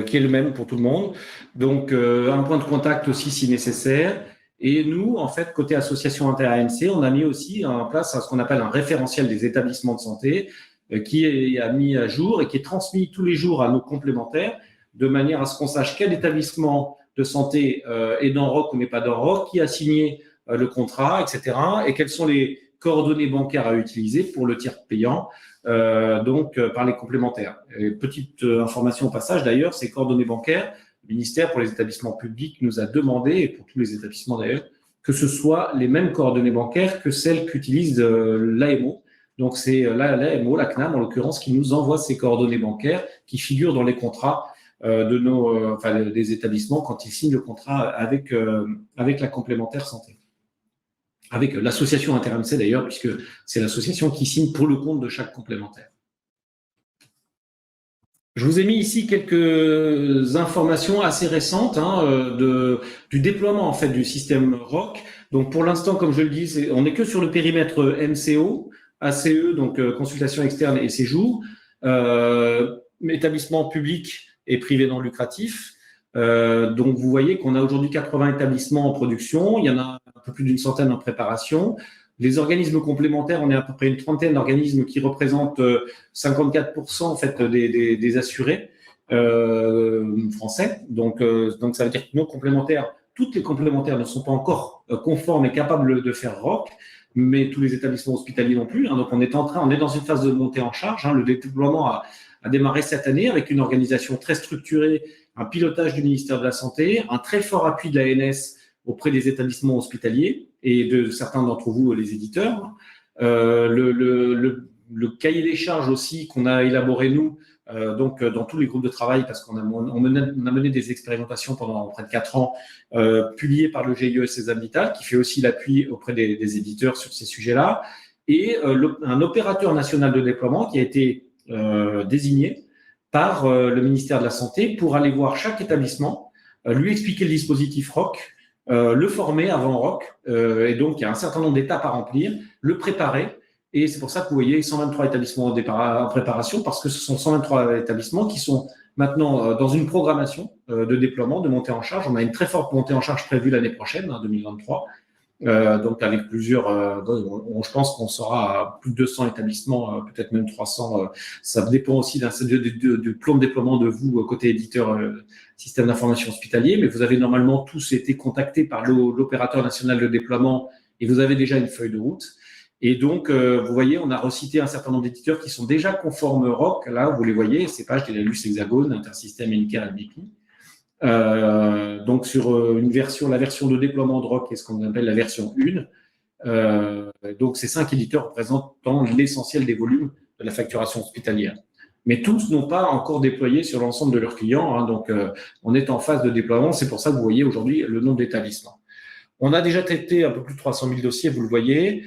qui est le même pour tout le monde. Donc, un point de contact aussi si nécessaire. Et nous, en fait, côté association inter-ANC, on a mis aussi en place ce qu'on appelle un référentiel des établissements de santé qui est mis à jour et qui est transmis tous les jours à nos complémentaires, de manière à ce qu'on sache quel établissement de santé est dans ROC ou n'est pas dans ROC, qui a signé le contrat, etc. et quelles sont les coordonnées bancaires à utiliser pour le tiers payant, par les complémentaires. Et petite information au passage d'ailleurs, ces coordonnées bancaires, le ministère pour les établissements publics nous a demandé, et pour tous les établissements d'ailleurs, que ce soit les mêmes coordonnées bancaires que celles qu'utilise l'AMO. Donc c'est l'AMO, la CNAM en l'occurrence, qui nous envoie ces coordonnées bancaires qui figurent dans les contrats des établissements quand ils signent le contrat avec la complémentaire santé. Avec l'association InterMC d'ailleurs, puisque c'est l'association qui signe pour le compte de chaque complémentaire. Je vous ai mis ici quelques informations assez récentes du déploiement en fait du système ROC. Donc pour l'instant, comme je le dis, on n'est que sur le périmètre MCO, ACE, donc consultation externe et séjour, établissement public et privé non lucratif. Donc vous voyez qu'on a aujourd'hui 80 établissements en production, il y en a un peu plus d'une centaine en préparation. Les organismes complémentaires, on est à peu près une trentaine d'organismes qui représentent 54% en fait des assurés français. Donc ça veut dire que nos complémentaires, toutes les complémentaires ne sont pas encore conformes et capables de faire ROC, mais tous les établissements hospitaliers non plus. Donc on est dans une phase de montée en charge. Le déploiement a démarré cette année avec une organisation très structurée, un pilotage du ministère de la Santé, un très fort appui de l'ANS auprès des établissements hospitaliers et de certains d'entre vous, les éditeurs. Le cahier des charges aussi qu'on a élaboré nous, dans tous les groupes de travail, parce qu'on a mené des expérimentations pendant près de 4 ans, publiées par le GIE César Vital, qui fait aussi l'appui auprès des éditeurs sur ces sujets-là, et un opérateur national de déploiement qui a été désigné par le ministère de la Santé pour aller voir chaque établissement, lui expliquer le dispositif ROC, le former avant ROC, et donc il y a un certain nombre d'étapes à remplir, le préparer, et c'est pour ça que vous voyez 123 établissements en préparation, parce que ce sont 123 établissements qui sont maintenant dans une programmation de déploiement, de montée en charge. On a une très forte montée en charge prévue l'année prochaine, 2023, donc avec plusieurs, je pense qu'on sera à plus de 200 établissements, peut-être même 300. Ça dépend aussi du plan de déploiement de vous, côté éditeur système d'information hospitalier, mais vous avez normalement tous été contactés par l'opérateur national de déploiement et vous avez déjà une feuille de route. Et donc, vous voyez, on a recité un certain nombre d'éditeurs qui sont déjà conformes ROC. Là, vous les voyez, CEPAGE, Téléluce, Hexagone, Intersystem, Encare et BP. Donc sur la version de déploiement de ROC est ce qu'on appelle la version 1. Donc ces 5 éditeurs représentant l'essentiel des volumes de la facturation hospitalière. Mais tous n'ont pas encore déployé sur l'ensemble de leurs clients. Donc on est en phase de déploiement. C'est pour ça que vous voyez aujourd'hui le nombre d'établissements. On a déjà traité un peu plus de 300 000 dossiers, vous le voyez,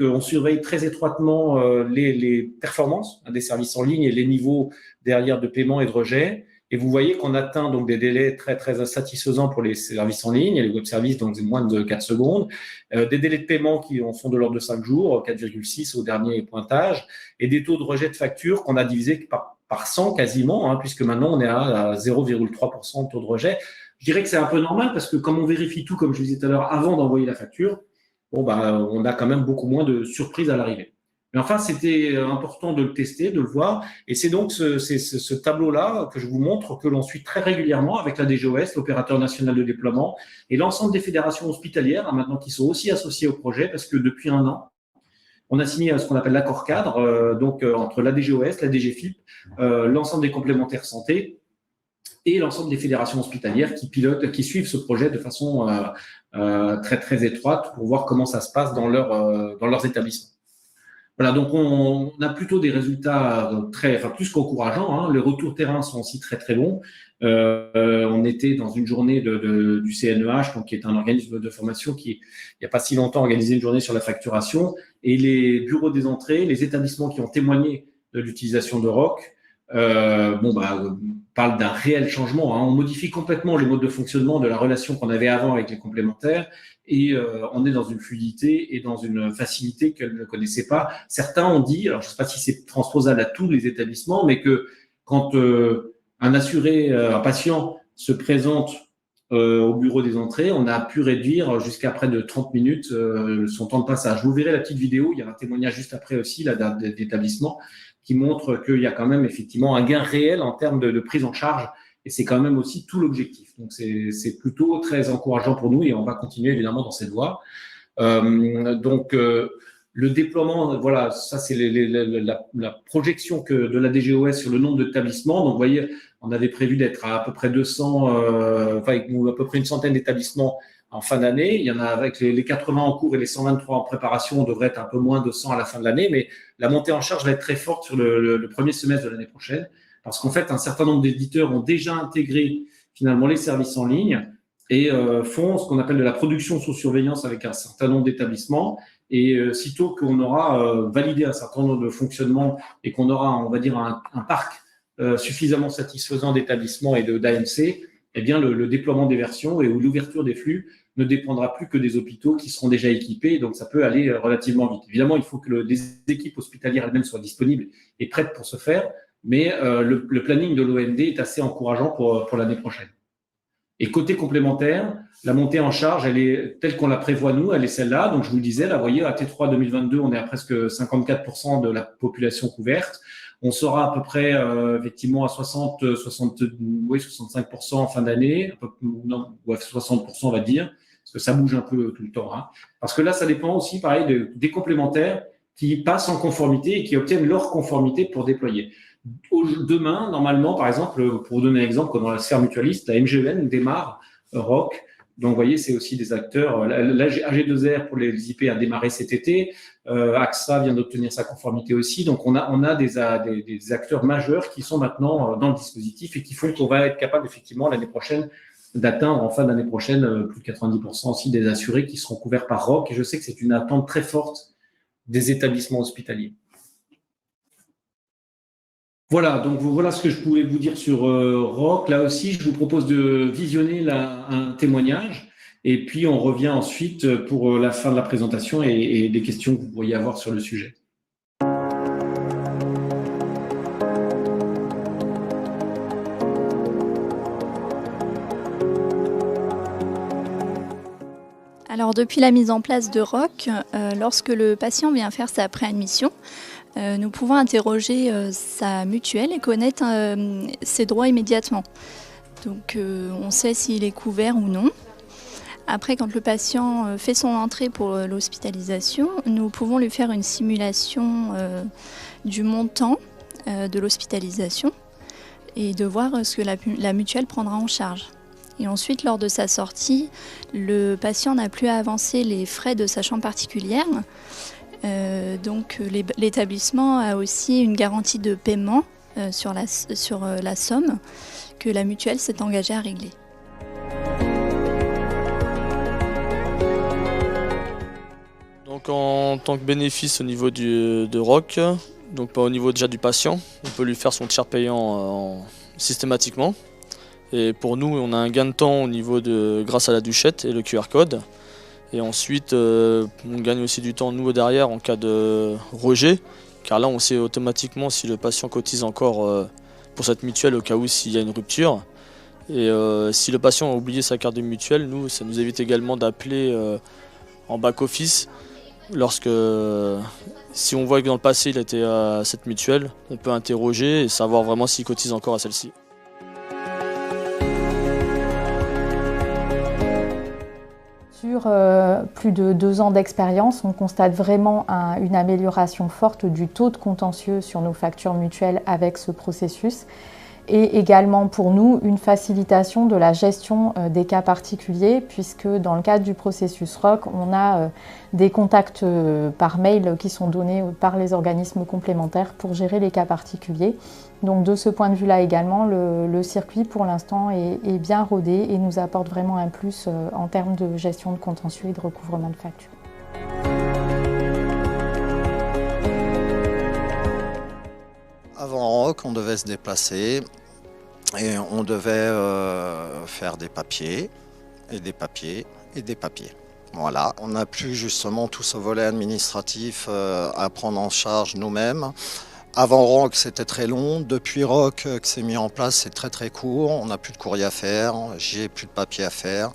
on surveille très étroitement les performances des services en ligne et les niveaux derrière de paiement et de rejet. Et vous voyez qu'on atteint donc des délais très, très satisfaisants pour les services en ligne et les web services, donc c'est moins de 4 secondes. Des délais de paiement qui en sont de l'ordre de 5 jours, 4,6 au dernier pointage, et des taux de rejet de facture qu'on a divisé par 100 quasiment, puisque maintenant on est à 0,3% de taux de rejet. Je dirais que c'est un peu normal parce que comme on vérifie tout, comme je vous disais tout à l'heure, avant d'envoyer la facture, on a quand même beaucoup moins de surprises à l'arrivée. Mais enfin, c'était important de le tester, de le voir. Et c'est donc ce tableau-là que je vous montre, que l'on suit très régulièrement avec la DGOS, l'opérateur national de déploiement, et l'ensemble des fédérations hospitalières, maintenant qui sont aussi associées au projet, parce que depuis 1 an, on a signé ce qu'on appelle l'accord cadre, entre la DGOS, la DGFIP, l'ensemble des complémentaires santé et l'ensemble des fédérations hospitalières qui suivent ce projet de façon très, très étroite pour voir comment ça se passe dans leurs établissements. Voilà, donc on a plutôt des résultats plus qu'encourageants. Les retours terrain sont aussi très très bons. On était dans une journée du CNEH, donc qui est un organisme de formation qui, il n'y a pas si longtemps, a organisé une journée sur la facturation, et les bureaux des entrées, les établissements qui ont témoigné de l'utilisation de ROC, parlent d'un réel changement. On modifie complètement le mode de fonctionnement de la relation qu'on avait avant avec les complémentaires et on est dans une fluidité et dans une facilité qu'elles ne connaissaient pas. Certains ont dit, alors je ne sais pas si c'est transposable à tous les établissements, mais que quand un assuré, un patient se présente au bureau des entrées, on a pu réduire jusqu'à près de 30 minutes son temps de passage. Vous verrez la petite vidéo, il y a un témoignage juste après aussi d'établissement qui montrent qu'il y a quand même effectivement un gain réel en termes de prise en charge. Et c'est quand même aussi tout l'objectif. Donc, c'est plutôt très encourageant pour nous et on va continuer évidemment dans cette voie. Le déploiement, voilà, ça c'est la projection de la DGOS sur le nombre d'établissements. Donc, vous voyez, on avait prévu d'être à peu près 200, à peu près une centaine d'établissements en fin d'année. Il y en a avec les 80 en cours et les 123 en préparation, on devrait être un peu moins de 100 à la fin de l'année. Mais la montée en charge va être très forte sur le premier semestre de l'année prochaine. Parce qu'en fait, un certain nombre d'éditeurs ont déjà intégré finalement les services en ligne et font ce qu'on appelle de la production sous surveillance avec un certain nombre d'établissements. Et sitôt qu'on aura validé un certain nombre de fonctionnements et qu'on aura, on va dire, un parc suffisamment satisfaisant d'établissements et d'AMC, eh bien le déploiement des versions et l'ouverture des flux ne dépendra plus que des hôpitaux qui seront déjà équipés. Donc, ça peut aller relativement vite. Évidemment, il faut que les équipes hospitalières elles-mêmes soient disponibles et prêtes pour ce faire. Mais le planning de l'OMD est assez encourageant pour l'année prochaine. Et côté complémentaire, la montée en charge, elle est telle qu'on la prévoit nous, elle est celle-là. Donc, je vous le disais, là, vous voyez, à T3 2022, on est à presque 54% de la population couverte. On sera à peu près, effectivement, à 65% en fin d'année, 60%, on va dire, parce que ça bouge un peu tout le temps. Hein. Parce que là, ça dépend aussi, pareil, des complémentaires qui passent en conformité et qui obtiennent leur conformité pour déployer. Demain, normalement, par exemple, pour vous donner un exemple, dans la sphère mutualiste, la MGEN démarre ROC. Donc, vous voyez, c'est aussi des acteurs. AG2R pour les IP a démarré cet été. AXA vient d'obtenir sa conformité aussi. Donc, on a des acteurs majeurs qui sont maintenant dans le dispositif et qui font qu'on va être capable, effectivement, l'année prochaine, d'atteindre en fin d'année prochaine plus de 90% aussi des assurés qui seront couverts par ROC. Et je sais que c'est une attente très forte des établissements hospitaliers. Voilà, donc voilà ce que je pouvais vous dire sur ROC. Là aussi, je vous propose de visionner un témoignage et puis on revient ensuite pour la fin de la présentation et des questions que vous pourriez avoir sur le sujet. Alors depuis la mise en place de ROC, lorsque le patient vient faire sa préadmission, nous pouvons interroger sa mutuelle et connaître ses droits immédiatement. Donc on sait s'il est couvert ou non. Après, quand le patient fait son entrée pour l'hospitalisation, nous pouvons lui faire une simulation du montant de l'hospitalisation et de voir ce que la mutuelle prendra en charge. Et ensuite, lors de sa sortie, le patient n'a plus à avancer les frais de sa chambre particulière. Donc l'établissement a aussi une garantie de paiement sur la somme que la mutuelle s'est engagée à régler. Donc en tant que bénéfice au niveau de ROC, donc pas au niveau déjà du patient, on peut lui faire son tiers payant systématiquement. Et pour nous, on a un gain de temps au niveau grâce à la duchette et le QR code. Et ensuite, on gagne aussi du temps, nous, derrière, en cas de rejet. Car là, on sait automatiquement si le patient cotise encore pour cette mutuelle au cas où s'il y a une rupture. Et si le patient a oublié sa carte de mutuelle, nous, ça nous évite également d'appeler en back-office. Si on voit que dans le passé, il était à cette mutuelle, on peut interroger et savoir vraiment s'il cotise encore à celle-ci. Sur plus de 2 ans d'expérience, on constate vraiment une amélioration forte du taux de contentieux sur nos factures mutuelles avec ce processus et également pour nous une facilitation de la gestion des cas particuliers puisque dans le cadre du processus ROC, on a des contacts par mail qui sont donnés par les organismes complémentaires pour gérer les cas particuliers. Donc de ce point de vue-là également, le circuit pour l'instant est bien rodé et nous apporte vraiment un plus en termes de gestion de contentieux et de recouvrement de factures. Avant ROC, on devait se déplacer et on devait faire des papiers et des papiers et des papiers. Voilà, on n'a plus justement tout ce volet administratif à prendre en charge nous-mêmes. Avant ROC, c'était très long. Depuis ROC, que c'est mis en place, c'est très très court. On n'a plus de courrier à faire, j'ai plus de papier à faire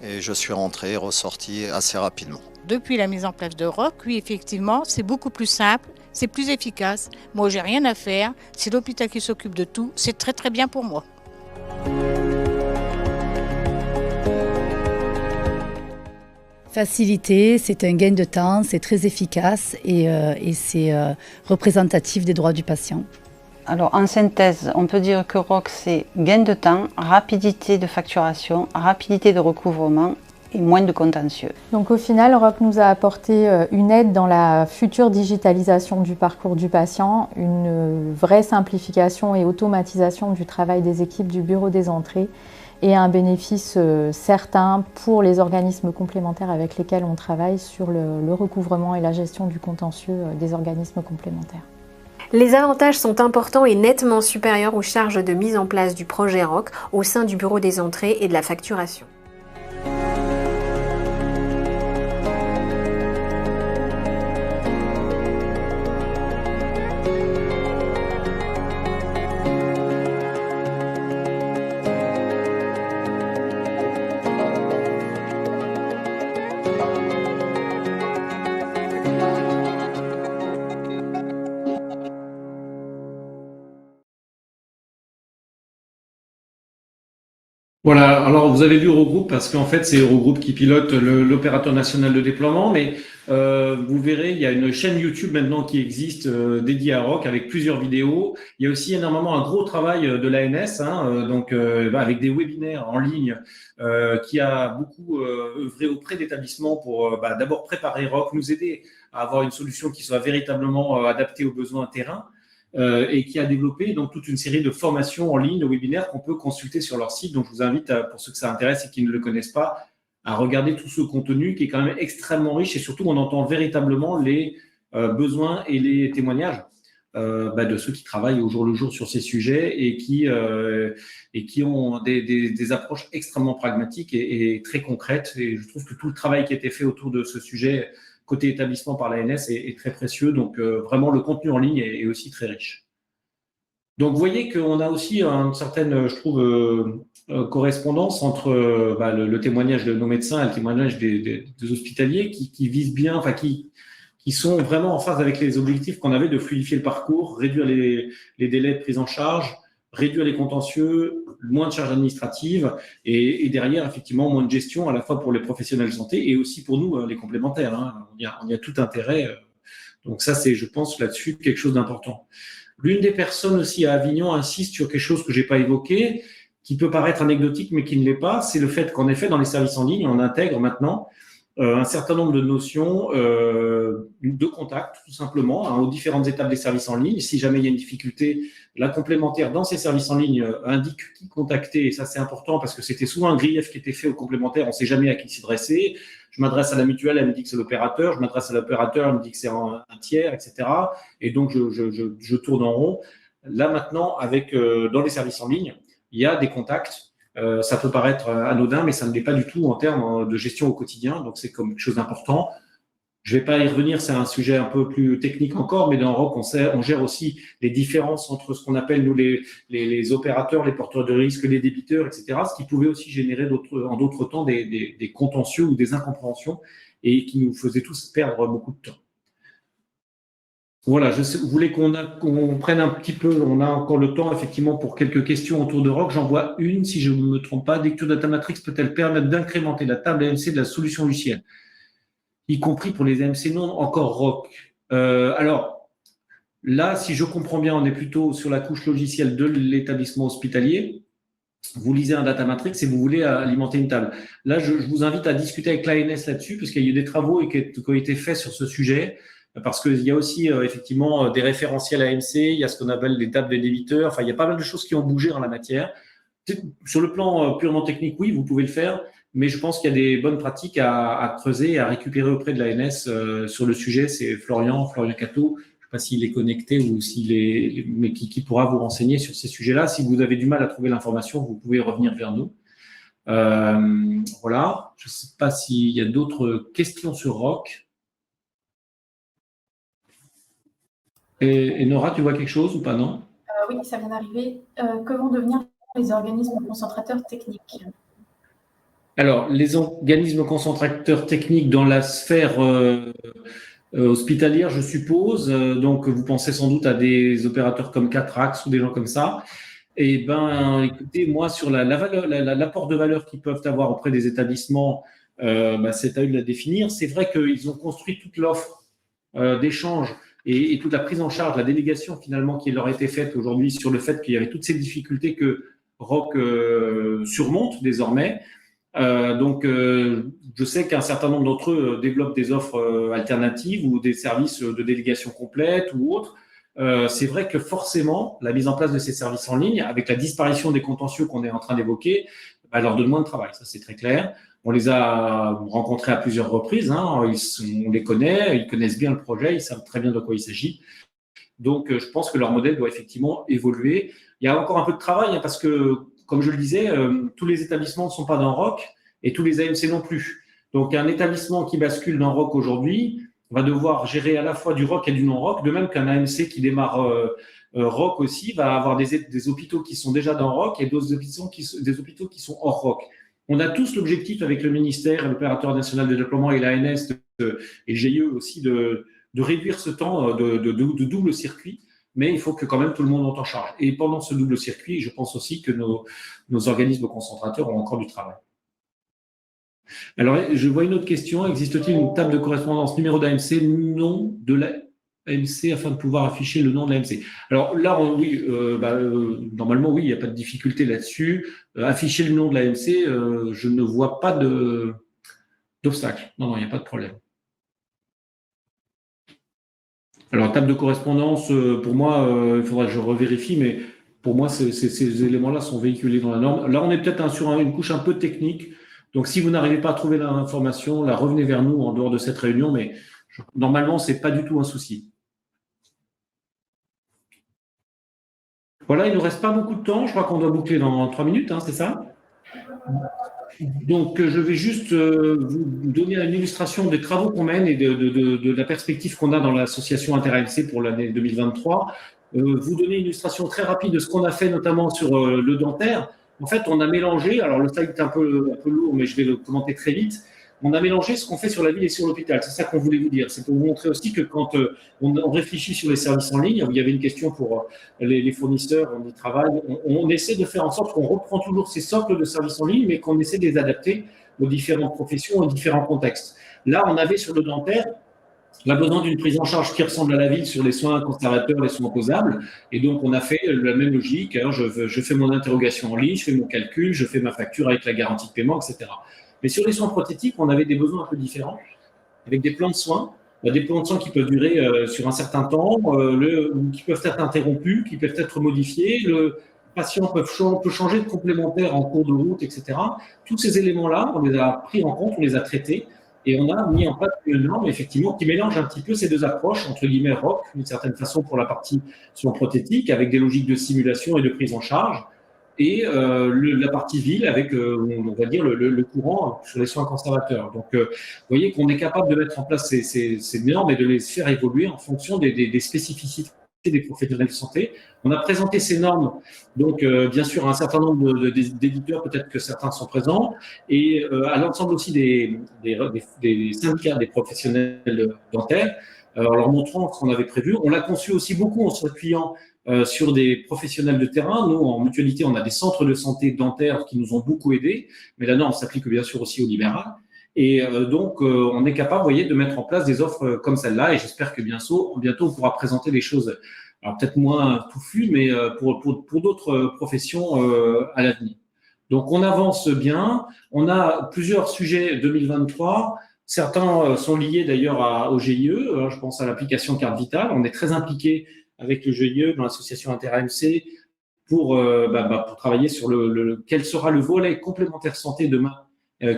et je suis rentré et ressorti assez rapidement. Depuis la mise en place de ROC, oui, effectivement, c'est beaucoup plus simple c'est plus efficace. Moi, j'ai rien à faire. C'est l'hôpital qui s'occupe de tout. C'est très très bien pour moi. Facilité, c'est un gain de temps, c'est très efficace et c'est représentatif des droits du patient. Alors en synthèse, on peut dire que ROC c'est gain de temps, rapidité de facturation, rapidité de recouvrement et moins de contentieux. Donc au final, ROC nous a apporté une aide dans la future digitalisation du parcours du patient, une vraie simplification et automatisation du travail des équipes du bureau des entrées et un bénéfice certain pour les organismes complémentaires avec lesquels on travaille sur le recouvrement et la gestion du contentieux des organismes complémentaires. Les avantages sont importants et nettement supérieurs aux charges de mise en place du projet ROC au sein du bureau des entrées et de la facturation. Voilà, alors vous avez vu Eurogroupe parce qu'en fait c'est Eurogroupe qui pilote l'opérateur national de déploiement, mais vous verrez, il y a une chaîne YouTube maintenant qui existe dédiée à ROC avec plusieurs vidéos. Il y a aussi énormément un gros travail de l'ANS, avec des webinaires en ligne qui a beaucoup œuvré auprès d'établissements pour d'abord préparer ROC, nous aider à avoir une solution qui soit véritablement adaptée aux besoins terrain. Et qui a développé donc toute une série de formations en ligne, de webinaires qu'on peut consulter sur leur site. Donc, je vous invite, pour ceux que ça intéresse et qui ne le connaissent pas, à regarder tout ce contenu qui est quand même extrêmement riche et surtout, on entend véritablement les besoins et les témoignages de ceux qui travaillent au jour le jour sur ces sujets et qui ont des approches extrêmement pragmatiques et très concrètes. Et je trouve que tout le travail qui a été fait autour de ce sujet côté établissement par l'ANS est très précieux. Donc, vraiment, le contenu en ligne est aussi très riche. Donc, vous voyez qu'on a aussi une certaine, je trouve, correspondance entre le témoignage de nos médecins et le témoignage des hospitaliers qui visent bien, qui sont vraiment en phase avec les objectifs qu'on avait de fluidifier le parcours, réduire les délais de prise en charge, réduire les contentieux, moins de charges administratives et derrière, effectivement, moins de gestion à la fois pour les professionnels de santé et aussi pour nous, les complémentaires. Hein. On y a tout intérêt. Donc ça, c'est, je pense, là-dessus, quelque chose d'important. L'une des personnes aussi à Avignon insiste sur quelque chose que je n'ai pas évoqué, qui peut paraître anecdotique, mais qui ne l'est pas, c'est le fait qu'en effet, dans les services en ligne, on intègre maintenant un certain nombre de notions de contact, tout simplement, aux différentes étapes des services en ligne. Si jamais il y a une difficulté, la complémentaire dans ces services en ligne indique qui contacter, et ça c'est important parce que c'était souvent un grief qui était fait aux complémentaires, on ne sait jamais à qui s'adresser. Je m'adresse à la mutuelle, elle me dit que c'est l'opérateur, je m'adresse à l'opérateur, elle me dit que c'est un tiers, etc. Et donc je tourne en rond. Là maintenant, dans les services en ligne, il y a des contacts. Ça peut paraître anodin, mais ça ne l'est pas du tout en termes de gestion au quotidien. Donc, c'est comme quelque chose d'important. Je ne vais pas y revenir, c'est un sujet un peu plus technique encore, mais dans ROC, on gère aussi les différences entre ce qu'on appelle, nous, les opérateurs, les porteurs de risques, les débiteurs, etc., ce qui pouvait aussi générer en d'autres temps des contentieux ou des incompréhensions et qui nous faisait tous perdre beaucoup de temps. Voilà, vous voulez qu'on prenne un petit peu, on a encore le temps effectivement pour quelques questions autour de ROC. J'en vois une, si je ne me trompe pas. Lecture Data Matrix peut-elle permettre d'incrémenter la table AMC de la solution logicielle, y compris pour les AMC non encore ROC? Alors, là, si je comprends bien, on est plutôt sur la couche logicielle de l'établissement hospitalier. Vous lisez un Data Matrix et vous voulez alimenter une table. Là, je vous invite à discuter avec l'ANS là-dessus, parce qu'il y a eu des travaux qui ont été faits sur ce sujet. Parce qu'il y a aussi effectivement des référentiels AMC, il y a ce qu'on appelle des tables de débiteurs, enfin il y a pas mal de choses qui ont bougé en la matière. Sur le plan purement technique, oui, vous pouvez le faire, mais je pense qu'il y a des bonnes pratiques à creuser et à récupérer auprès de l'ANS sur le sujet. C'est Florian Cateau, je ne sais pas s'il est connecté ou mais qui pourra vous renseigner sur ces sujets-là. Si vous avez du mal à trouver l'information, vous pouvez revenir vers nous. Voilà, je ne sais pas s'il y a d'autres questions sur ROC. Et Nora, tu vois quelque chose ou pas, non? Oui, ça vient d'arriver. Que vont devenir les organismes concentrateurs techniques? Alors, les organismes concentrateurs techniques dans la sphère hospitalière, je suppose. Donc, vous pensez sans doute à des opérateurs comme Catrax ou des gens comme ça. Eh ben, écoutez, moi, sur l'apport de valeur qu'ils peuvent avoir auprès des établissements, c'est à eux de la définir. C'est vrai qu'ils ont construit toute l'offre d'échange et toute la prise en charge, la délégation finalement qui leur a été faite aujourd'hui sur le fait qu'il y avait toutes ces difficultés que Rock surmonte désormais. Je sais qu'un certain nombre d'entre eux développent des offres alternatives ou des services de délégation complète ou autres. C'est vrai que forcément, la mise en place de ces services en ligne, avec la disparition des contentieux qu'on est en train d'évoquer, leur donne moins de travail, ça c'est très clair. On les a rencontrés à plusieurs reprises, on les connaît, ils connaissent bien le projet, ils savent très bien de quoi il s'agit. Donc, je pense que leur modèle doit effectivement évoluer. Il y a encore un peu de travail parce que, comme je le disais, tous les établissements ne sont pas dans ROC et tous les AMC non plus. Donc, un établissement qui bascule dans ROC aujourd'hui va devoir gérer à la fois du ROC et du non-ROC, de même qu'un AMC qui démarre ROC aussi va avoir des hôpitaux qui sont déjà dans ROC et des hôpitaux qui sont hors ROC. On a tous l'objectif avec le ministère, l'opérateur national de déploiement et l'ANS et GIE aussi de réduire ce temps de double circuit, mais il faut que quand même tout le monde monte en charge. Et pendant ce double circuit, je pense aussi que nos organismes concentrateurs ont encore du travail. Alors, je vois une autre question. Existe-t-il une table de correspondance numéro d'AMC, nom de l'AMC, afin de pouvoir afficher le nom de l'AMC? Alors là, oui, normalement, oui, il n'y a pas de difficulté là-dessus. Afficher le nom de l'AMC, je ne vois pas d'obstacle. Non, il n'y a pas de problème. Alors, table de correspondance, pour moi, il faudra que je revérifie, mais pour moi, ces éléments-là sont véhiculés dans la norme. Là, on est peut-être sur une couche un peu technique. Donc, si vous n'arrivez pas à trouver l'information, là, revenez vers nous en dehors de cette réunion, mais normalement, ce n'est pas du tout un souci. Voilà, il ne nous reste pas beaucoup de temps. Je crois qu'on doit boucler dans 3 minutes, c'est ça? Donc, je vais juste vous donner une illustration des travaux qu'on mène et de la perspective qu'on a dans l'association Inter-AMC pour l'année 2023. Vous donner une illustration très rapide de ce qu'on a fait, notamment sur le dentaire. En fait, on a mélangé, alors le slide est un peu lourd, mais je vais le commenter très vite. On a mélangé ce qu'on fait sur la ville et sur l'hôpital. C'est ça qu'on voulait vous dire. C'est pour vous montrer aussi que quand on réfléchit sur les services en ligne, il y avait une question pour les fournisseurs, on y travaille, on essaie de faire en sorte qu'on reprend toujours ces socles de services en ligne, mais qu'on essaie de les adapter aux différentes professions, aux différents contextes. Là, on avait sur le dentaire, on a besoin d'une prise en charge qui ressemble à la ville sur les soins conservateurs, les soins opposables. Et donc, on a fait la même logique. Je fais mon interrogation en ligne, je fais mon calcul, je fais ma facture avec la garantie de paiement, etc. Mais sur les soins prothétiques, on avait des besoins un peu différents, avec des plans de soins. Des plans de soins qui peuvent durer sur un certain temps, qui peuvent être interrompus, qui peuvent être modifiés. Le patient peut changer de complémentaire en cours de route, etc. Tous ces éléments-là, on les a pris en compte, on les a traités. Et on a mis en place une norme, effectivement, qui mélange un petit peu ces deux approches, entre guillemets ROC, d'une certaine façon, pour la partie soins prothétiques, avec des logiques de simulation et de prise en charge, et la partie ville, avec, on va dire, le courant sur les soins conservateurs. Donc, vous voyez qu'on est capable de mettre en place ces normes et de les faire évoluer en fonction des spécificités des professionnels de santé. On a présenté ces normes, donc bien sûr à un certain nombre d'éditeurs, peut-être que certains sont présents, et à l'ensemble aussi des syndicats des professionnels dentaires, en leur montrant ce qu'on avait prévu. On l'a conçu aussi beaucoup en s'appuyant sur des professionnels de terrain. Nous, en mutualité, on a des centres de santé dentaires qui nous ont beaucoup aidés, mais la norme s'applique bien sûr aussi au libéral. Et donc, on est capable, vous voyez, de mettre en place des offres comme celle-là. Et j'espère que bientôt, on pourra présenter des choses, alors peut-être moins touffues, mais pour d'autres professions à l'avenir. Donc, on avance bien. On a plusieurs sujets 2023. Certains sont liés d'ailleurs au GIE. Je pense à l'application Carte Vitale. On est très impliqué avec le GIE dans l'association Inter-AMC pour travailler sur quel sera le volet complémentaire santé demain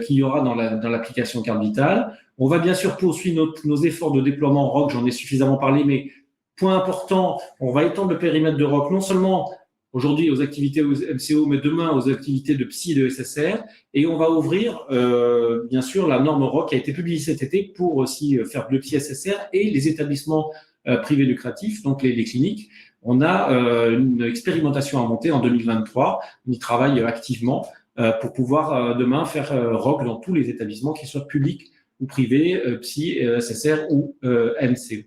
qu'il y aura dans l'application Carte Vitale. On va bien sûr poursuivre nos efforts de déploiement ROC, j'en ai suffisamment parlé, mais point important, on va étendre le périmètre de ROC, non seulement aujourd'hui aux activités MCO, mais demain aux activités de psy et de SSR, et on va ouvrir bien sûr la norme ROC qui a été publiée cet été pour aussi faire le psy SSR et les établissements privés lucratifs, donc les cliniques. On a une expérimentation à monter en 2023, on y travaille activement pour pouvoir demain faire ROC dans tous les établissements, qu'ils soient publics ou privés, psy, SSR ou MCO.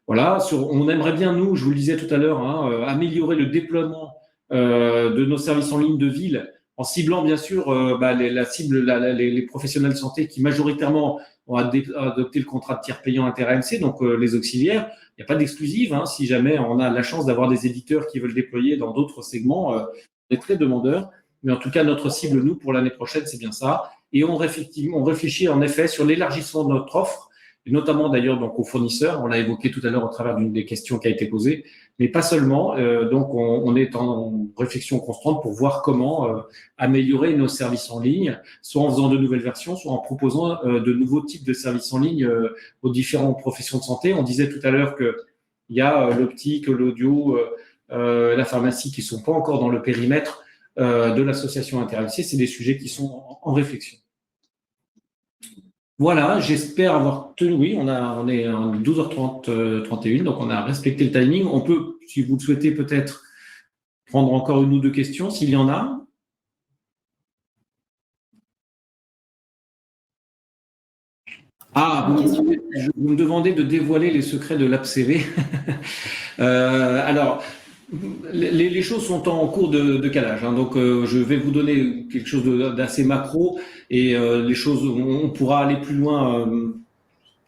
Voilà, on aimerait bien, nous, je vous le disais tout à l'heure, hein, améliorer le déploiement de nos services en ligne de ville en ciblant bien sûr les professionnels de santé qui majoritairement ont adopté le contrat de tiers payant inter-AMC, donc les auxiliaires. Il n'y a pas d'exclusive. Hein, si jamais on a la chance d'avoir des éditeurs qui veulent déployer dans d'autres segments, on est très demandeurs. Mais en tout cas, notre cible, nous, pour l'année prochaine, c'est bien ça. Et on réfléchit en effet sur l'élargissement de notre offre, et notamment d'ailleurs donc aux fournisseurs. On l'a évoqué tout à l'heure au travers d'une des questions qui a été posée, mais pas seulement. Donc, on est en réflexion constante pour voir comment améliorer nos services en ligne, soit en faisant de nouvelles versions, soit en proposant de nouveaux types de services en ligne aux différentes professions de santé. On disait tout à l'heure qu'il y a l'optique, l'audio, la pharmacie qui sont pas encore dans le périmètre de l'association inter-AMC. C'est des sujets qui sont en réflexion. Voilà, j'espère avoir tenu. Oui, on est en 12h30, 31, donc on a respecté le timing. On peut, si vous le souhaitez, peut-être prendre encore une ou deux questions, s'il y en a. Ah, vous me demandez de dévoiler les secrets de l'AppCV. Alors, les choses sont en cours de calage, hein, donc je vais vous donner quelque chose d'assez macro et les choses, on pourra aller plus loin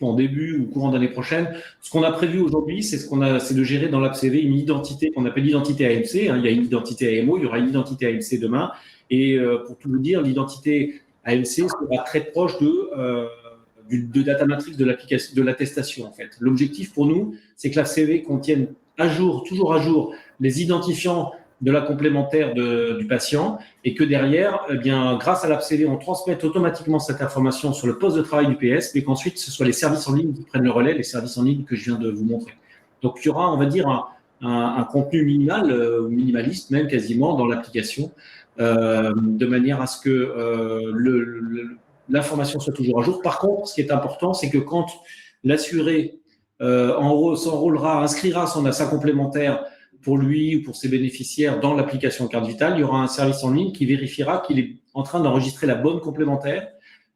en début ou courant d'année prochaine. Ce qu'on a prévu aujourd'hui, c'est de gérer dans l'AppCV une identité qu'on appelle l'identité AMC. Hein, il y a une identité AMO, il y aura une identité AMC demain. Et pour tout vous dire, l'identité AMC sera très proche de data matrix de l'attestation en fait. L'objectif pour nous, c'est que l'AppCV contienne toujours à jour les identifiants de la complémentaire du patient et que derrière, eh bien, grâce à l'AppCV, on transmette automatiquement cette information sur le poste de travail du PS, mais qu'ensuite, ce soit les services en ligne qui prennent le relais, les services en ligne que je viens de vous montrer. Donc, il y aura, on va dire, un contenu minimaliste même quasiment dans l'application, de manière à ce que l'information soit toujours à jour. Par contre, ce qui est important, c'est que quand l'assuré inscrira sa complémentaire pour lui ou pour ses bénéficiaires dans l'application Carte Vitale, il y aura un service en ligne qui vérifiera qu'il est en train d'enregistrer la bonne complémentaire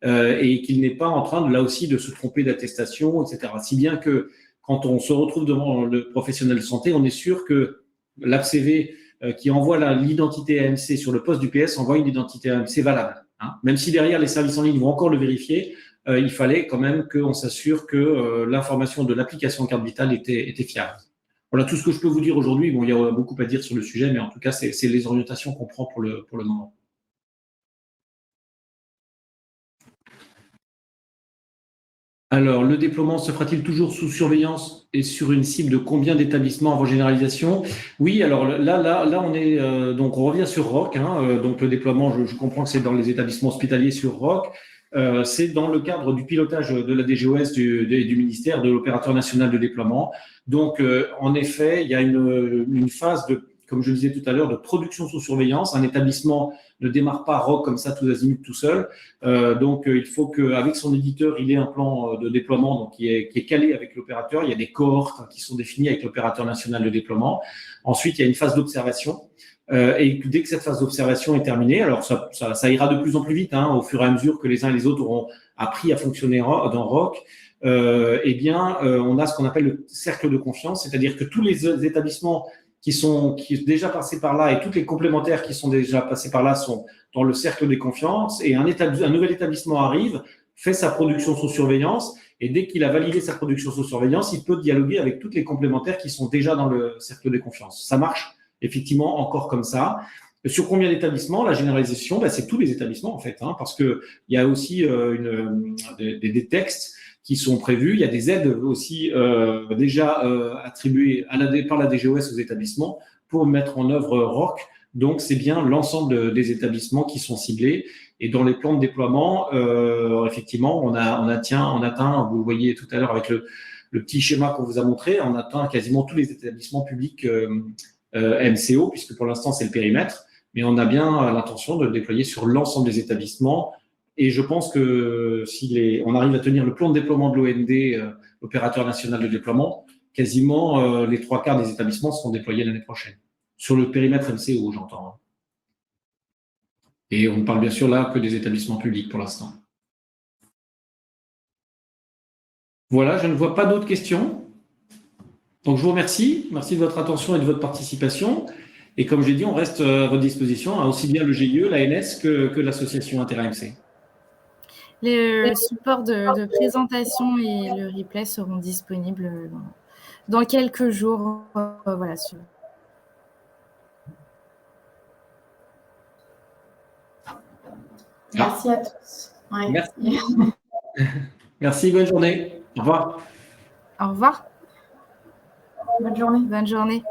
et qu'il n'est pas en train, là aussi, de se tromper d'attestation, etc. Si bien que quand on se retrouve devant le professionnel de santé, on est sûr que l'AppCV qui envoie l'identité AMC sur le poste du PS envoie une identité AMC valable. Hein. Même si derrière, les services en ligne vont encore le vérifier, il fallait quand même qu'on s'assure que l'information de l'application Carte Vitale était fiable. Voilà tout ce que je peux vous dire aujourd'hui. Bon, il y a beaucoup à dire sur le sujet, mais en tout cas, c'est les orientations qu'on prend pour le moment. Alors, le déploiement se fera-t-il toujours sous surveillance et sur une cible de combien d'établissements avant généralisation? Oui, alors là, on est donc on revient sur ROC. Hein, donc le déploiement, je comprends que c'est dans les établissements hospitaliers sur ROC. C'est dans le cadre du pilotage de la DGOS du ministère, de l'opérateur national de déploiement. Donc, en effet, il y a une phase comme je le disais tout à l'heure, de production sous surveillance. Un établissement ne démarre pas ROC comme ça, tous azimuts, tout seul. Donc, il faut qu'avec son éditeur, il ait un plan de déploiement donc, qui est calé avec l'opérateur. Il y a des cohortes qui sont définies avec l'opérateur national de déploiement. Ensuite, il y a une phase d'observation. Et dès que cette phase d'observation est terminée, alors ça ira de plus en plus vite, hein, au fur et à mesure que les uns et les autres auront appris à fonctionner dans ROC, eh bien, on a ce qu'on appelle le cercle de confiance, c'est-à-dire que tous les établissements qui sont déjà passés par là et toutes les complémentaires qui sont déjà passés par là sont dans le cercle de confiance et un nouvel établissement arrive, fait sa production sous surveillance et dès qu'il a validé sa production sous surveillance, il peut dialoguer avec toutes les complémentaires qui sont déjà dans le cercle de confiance. Ça marche effectivement encore comme ça. Sur combien d'établissements? La généralisation, c'est tous les établissements en fait, hein, parce que il y a aussi des textes qui sont prévus. Il y a des aides aussi déjà attribuées par la DGOS aux établissements pour mettre en œuvre ROC. Donc, c'est bien l'ensemble des établissements qui sont ciblés. Et dans les plans de déploiement, effectivement, on atteint, vous le voyez tout à l'heure avec le petit schéma qu'on vous a montré, on atteint quasiment tous les établissements publics MCO, puisque pour l'instant, c'est le périmètre. Mais on a bien l'intention de le déployer sur l'ensemble des établissements. Et je pense que si on arrive à tenir le plan de déploiement de l'OND, l'opérateur national de déploiement, quasiment les 3/4 des établissements seront déployés l'année prochaine. Sur le périmètre MCO, j'entends. Et on ne parle bien sûr là que des établissements publics pour l'instant. Voilà, je ne vois pas d'autres questions. Donc, je vous remercie. Merci de votre attention et de votre participation. Et comme j'ai dit, on reste à votre disposition, aussi bien le GIE, l'ANS que l'association Inter-AMC. Les supports de présentation et le replay seront disponibles dans quelques jours. Voilà. Merci à tous. Ouais. Merci. Merci, bonne journée. Au revoir. Au revoir. Bonne journée. Bonne journée.